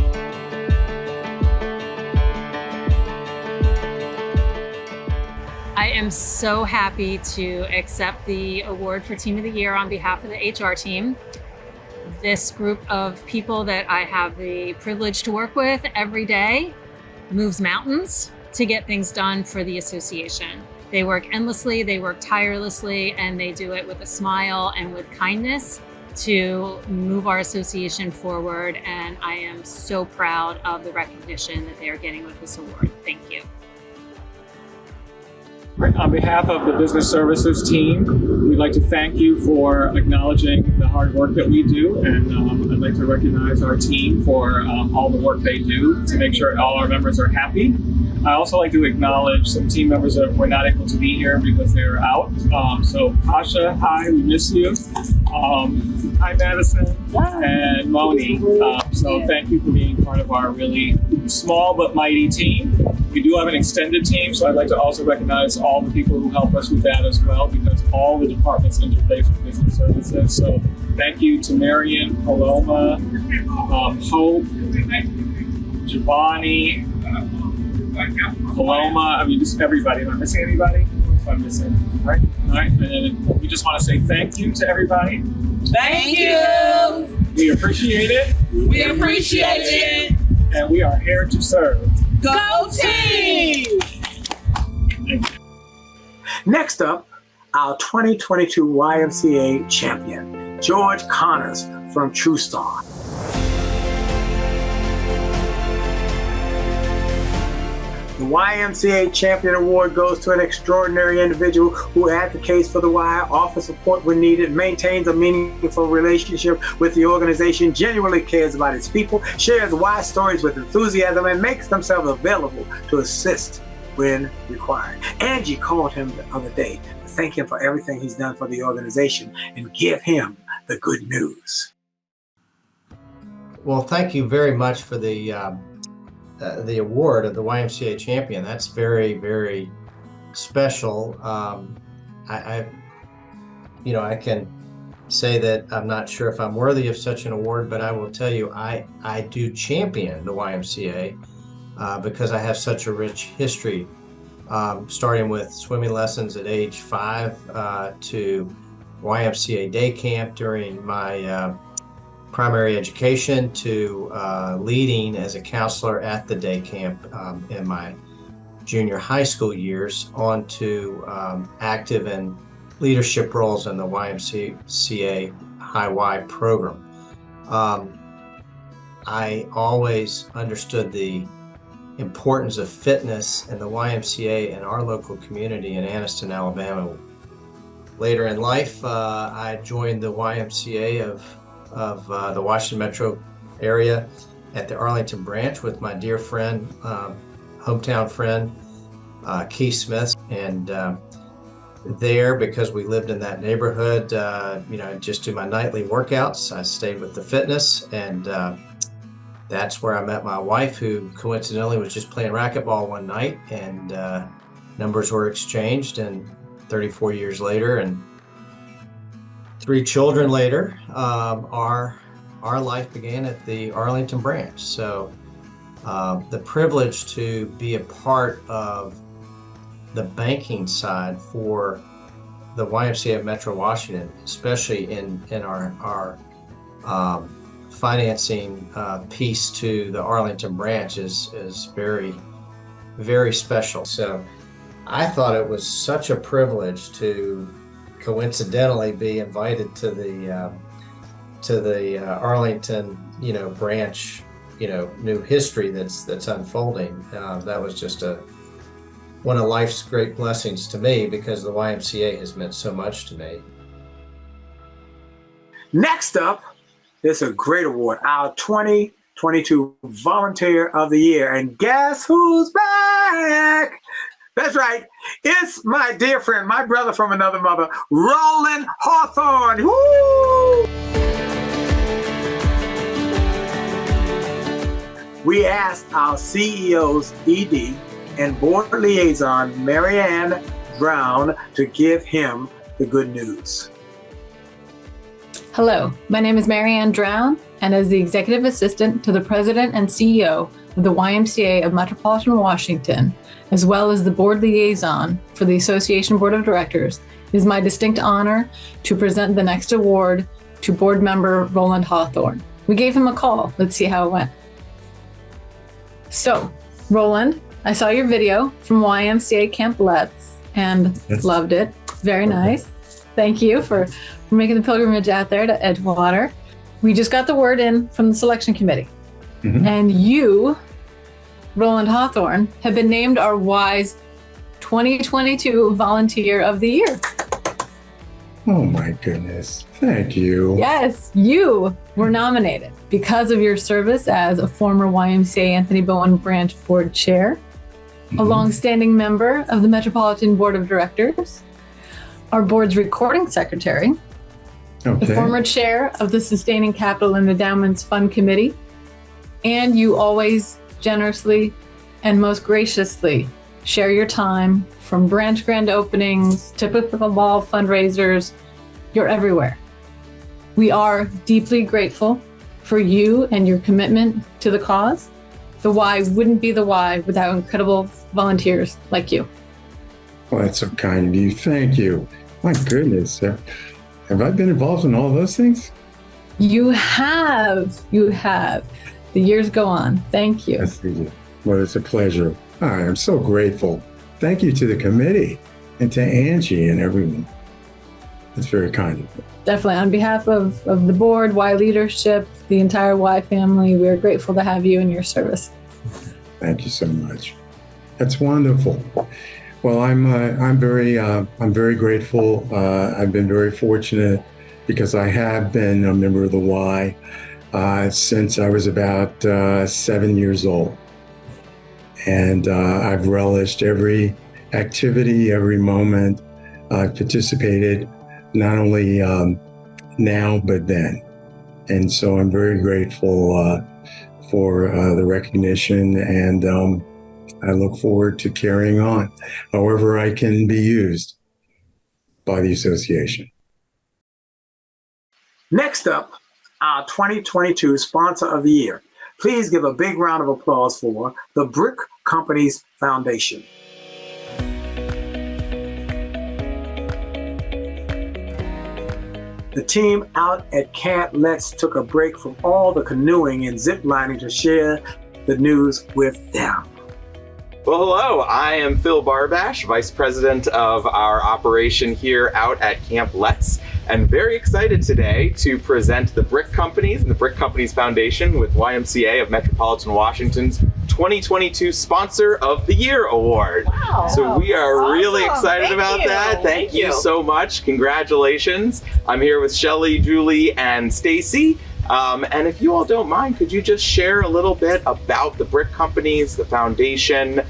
I I am so happy to accept the award for Team of the Year on behalf of the HR team. This group of people that I have the privilege to work with every day moves mountains to get things done for the association. They work endlessly, they work tirelessly, and they do it with a smile and with kindness to move our association forward. And I am so proud of the recognition that they are getting with this award. Thank you. On behalf of the business services team, we'd like to thank you for acknowledging the hard work that we do, and I'd like to recognize our team for all the work they do to make sure all our members are happy. I also like to acknowledge some team members that were not able to be here because they were out. So Pasha, hi, we miss you. Hi Madison and Moni. So thank you for being part of our really small but mighty team. We do have an extended team, so I'd like to also recognize all the people who help us with that as well, because all the departments interface with business services. So thank you to Marion, Paloma, Hope, Giovanni, Paloma, I mean, just everybody. Am I missing anybody? If I'm missing, right? All right, and then we just want to say thank you to everybody. Thank you. We appreciate it. We appreciate it. And we are here to serve. Go team! Next up, our 2022 YMCA champion, George Connors from True Star. The YMCA Champion Award goes to an extraordinary individual who advocates for the Y, offers support when needed, maintains a meaningful relationship with the organization, genuinely cares about its people, shares Y stories with enthusiasm, and makes themselves available to assist when required. Angie called him the other day to thank him for everything he's done for the organization and give him the good news. Well, thank you very much for the award of the YMCA champion. That's very, very special. I can say that I'm not sure if I'm worthy of such an award, but I will tell you, I do champion the YMCA because I have such a rich history, starting with swimming lessons at age 5 to YMCA day camp during my primary education, to leading as a counselor at the day camp in my junior high school years, on to active and leadership roles in the YMCA High Y program. I always understood the importance of fitness in the YMCA in our local community in Anniston, Alabama. Later in life, I joined the YMCA of the Washington Metro area at the Arlington branch with my dear friend, hometown friend, Keith Smith. And there, because we lived in that neighborhood, just do my nightly workouts. I stayed with the fitness, and that's where I met my wife, who coincidentally was just playing racquetball one night, and numbers were exchanged, and 34 years later and 3 children later, our life began at the Arlington branch. So the privilege to be a part of the banking side for the YMCA of Metro Washington, especially in our financing piece to the Arlington branch, is very, very special. So I thought it was such a privilege to coincidentally be invited to the Arlington, branch, new history that's unfolding. That was just one of life's great blessings to me, because the YMCA has meant so much to me. Next up, this is a great award, our 2022 Volunteer of the Year. And guess who's back? That's right. It's my dear friend, my brother from another mother, Roland Hawthorne. Woo! We asked our CEO's ED and board liaison, Marianne Brown, to give him the good news. Hello, my name is Marianne Drown, and as the Executive Assistant to the President and CEO, of the YMCA of Metropolitan Washington, as well as the board liaison for the Association Board of Directors, it is my distinct honor to present the next award to board member Roland Hawthorne. We gave him a call. Let's see how it went. So, Roland, I saw your video from YMCA Camp Let's and loved it. Very nice. Thank you for making the pilgrimage out there to Edgewater. We just got the word in from the selection committee. And you, Roland Hawthorne, have been named our Y's 2022 Volunteer of the Year. Oh my goodness. Thank you. Yes, you were nominated because of your service as a former YMCA Anthony Bowen Branch Board Chair, a longstanding member of the Metropolitan Board of Directors, our board's recording secretary, the former chair of the Sustaining Capital and Endowments Fund Committee, and you always generously and most graciously share your time from branch grand openings to pickleball fundraisers. You're everywhere. We are deeply grateful for you and your commitment to the cause. The Y wouldn't be the Y without incredible volunteers like you. Well, that's so kind of you. Thank you. My goodness. Have I been involved in all those things? You have. You have. The years go on. Thank you. Yes, well, it's a pleasure. I am so grateful. Thank you to the committee and to Angie and everyone. It's very kind of you. Definitely. On behalf of the board, Y leadership, the entire Y family, we're grateful to have you in your service. Thank you so much. That's wonderful. Well, I'm very grateful. I've been very fortunate because I have been a member of the Y since I was about 7 years old. And I've relished every activity, every moment. I've participated, not only now, but then. And so I'm very grateful for the recognition, and I look forward to carrying on however I can be used by the association. Next up, our 2022 Sponsor of the Year. Please give a big round of applause for the Brick Companies Foundation. The team out at Camp Let's took a break from all the canoeing and zip lining to share the news with them. Well, hello, I am Phil Barbash, Vice President of our operation here out at Camp Let's, and very excited today to present the Brick Companies and the Brick Companies Foundation with YMCA of Metropolitan Washington's 2022 Sponsor of the Year Award. Wow. So we are Awesome. really excited about that. Thank you so much. Congratulations. I'm here with Shelly, Julie, and Stacy. And if you all don't mind, could you just share a little bit about the Brick Companies, the foundation,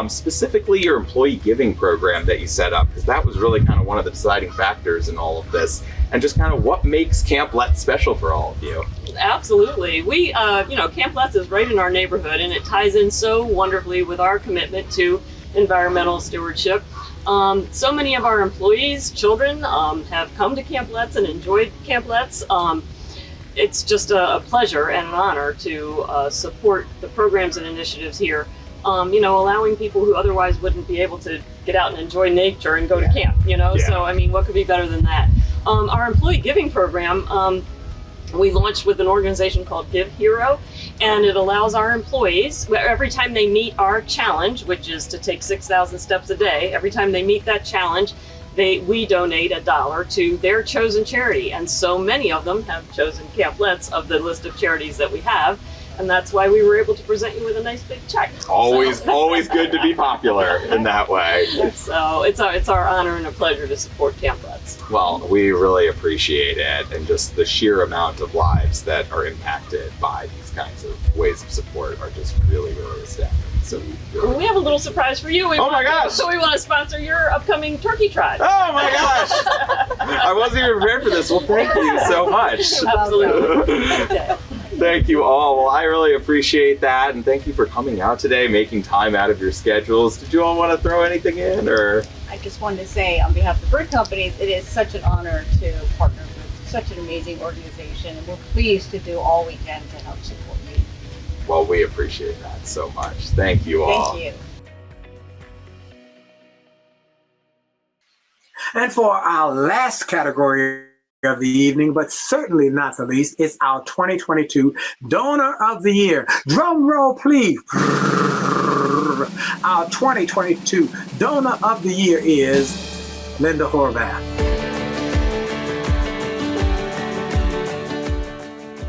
specifically your employee giving program that you set up? Because that was really kind of one of the deciding factors in all of this, and just kind of what makes Camp Let's special for all of you. Absolutely. We, Camp Let's is right in our neighborhood, and it ties in so wonderfully with our commitment to environmental stewardship. So many of our employees, children, have come to Camp Let's and enjoyed Camp Let's. It's just a pleasure and an honor to support the programs and initiatives here. Allowing people who otherwise wouldn't be able to get out and enjoy nature and go to camp, So, I mean, what could be better than that? Our employee giving program, we launched with an organization called Give Hero, and it allows our employees, every time they meet our challenge, which is to take 6,000 steps a day, every time they meet that challenge, we donate $1 to their chosen charity, and so many of them have chosen Camp Let's of the list of charities that we have, and that's why we were able to present you with a nice big check. Always good to be popular in that way. So it's our honor and a pleasure to support Camp Let's. Well, we really appreciate it, and just the sheer amount of lives that are impacted by these kinds of ways of support are just really, really astounding. So we have a little surprise for you. Oh my gosh! So we want to sponsor your upcoming turkey trot. Oh my gosh! I wasn't even prepared for this. Well, thank you so much. Absolutely. Thank you all. Well, I really appreciate that, and thank you for coming out today, making time out of your schedules. Did you all want to throw anything in, or? I just wanted to say, on behalf of the Brick Companies, it is such an honor to partner with such an amazing organization, and we're pleased to do all we can to help support you. Well, we appreciate that so much. Thank you all. Thank you. And for our last category of the evening, but certainly not the least, it's our 2022 Donor of the Year. Drum roll, please. Our 2022 Donor of the Year is Linda Horvath.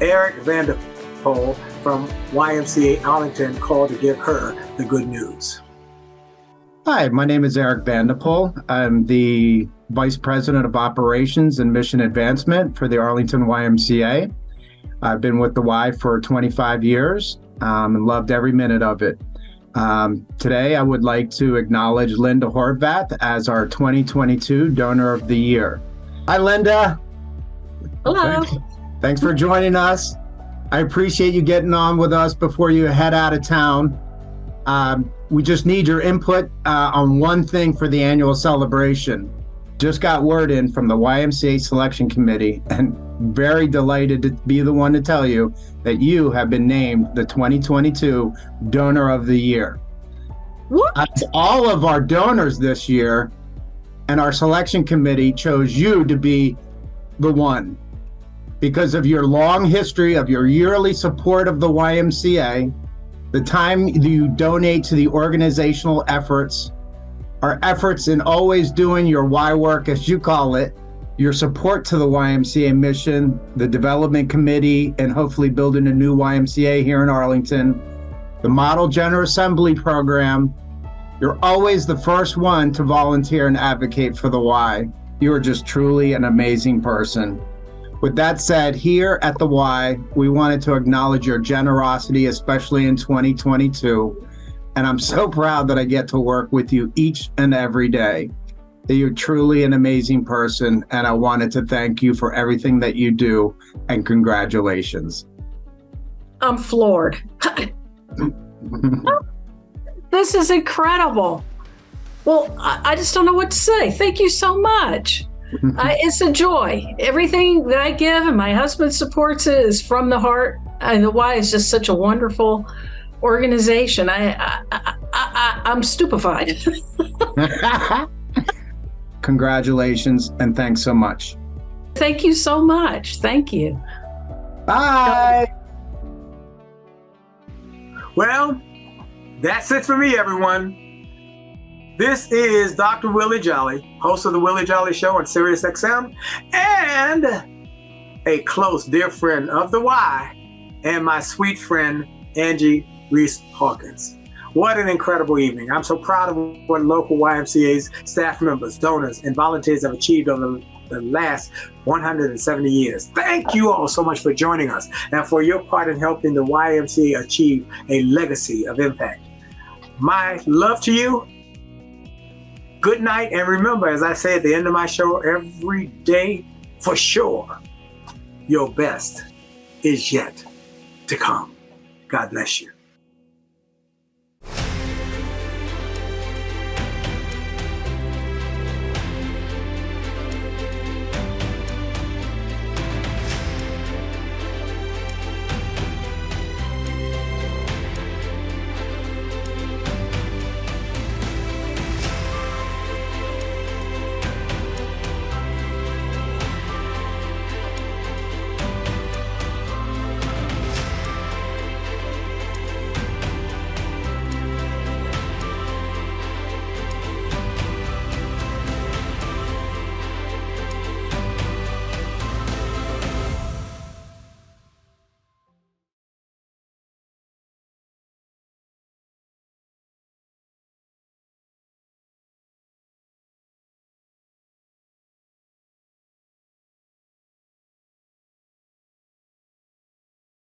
Eric Vanderpool from YMCA Arlington called to give her the good news. Hi, my name is Eric Vanderpool. I'm the Vice President of Operations and Mission Advancement for the Arlington YMCA. I've been with the Y for 25 years and loved every minute of it. Today, I would like to acknowledge Linda Horvath as our 2022 Donor of the Year. Hi, Linda. Hello. Thanks for joining us. I appreciate you getting on with us before you head out of town. We just need your input on one thing for the annual celebration. Just got word in from the YMCA Selection Committee, and very delighted to be the one to tell you that you have been named the 2022 Donor of the Year. What? All of our donors this year and our selection committee chose you to be the one because of your long history of your yearly support of the YMCA, the time you donate to the organizational efforts, our efforts in always doing your Y work, as you call it, your support to the YMCA mission, the development committee, and hopefully building a new YMCA here in Arlington, the Model General Assembly program. You're always the first one to volunteer and advocate for the Y. You are just truly an amazing person. With that said, here at the Y, we wanted to acknowledge your generosity, especially in 2022. And I'm so proud that I get to work with you each and every day. That you're truly an amazing person, and I wanted to thank you for everything that you do, and congratulations. I'm floored. This is incredible. Well, I just don't know what to say. Thank you so much. It's a joy. Everything that I give and my husband supports it is from the heart. And the Y is just such a wonderful organization. I'm stupefied. Congratulations, and thanks so much. Thank you so much. Thank you. Bye. Well, that's it for me, everyone. This is Dr. Willie Jolly, host of the Willie Jolly Show on Sirius XM, and a close dear friend of the Y, and my sweet friend, Angie Reese Hawkins. What an incredible evening. I'm so proud of what local YMCA's staff members, donors, and volunteers have achieved over the last 170 years. Thank you all so much for joining us and for your part in helping the YMCA achieve a legacy of impact. My love to you. Good night, and remember, as I say at the end of my show every day, for sure, your best is yet to come. God bless you.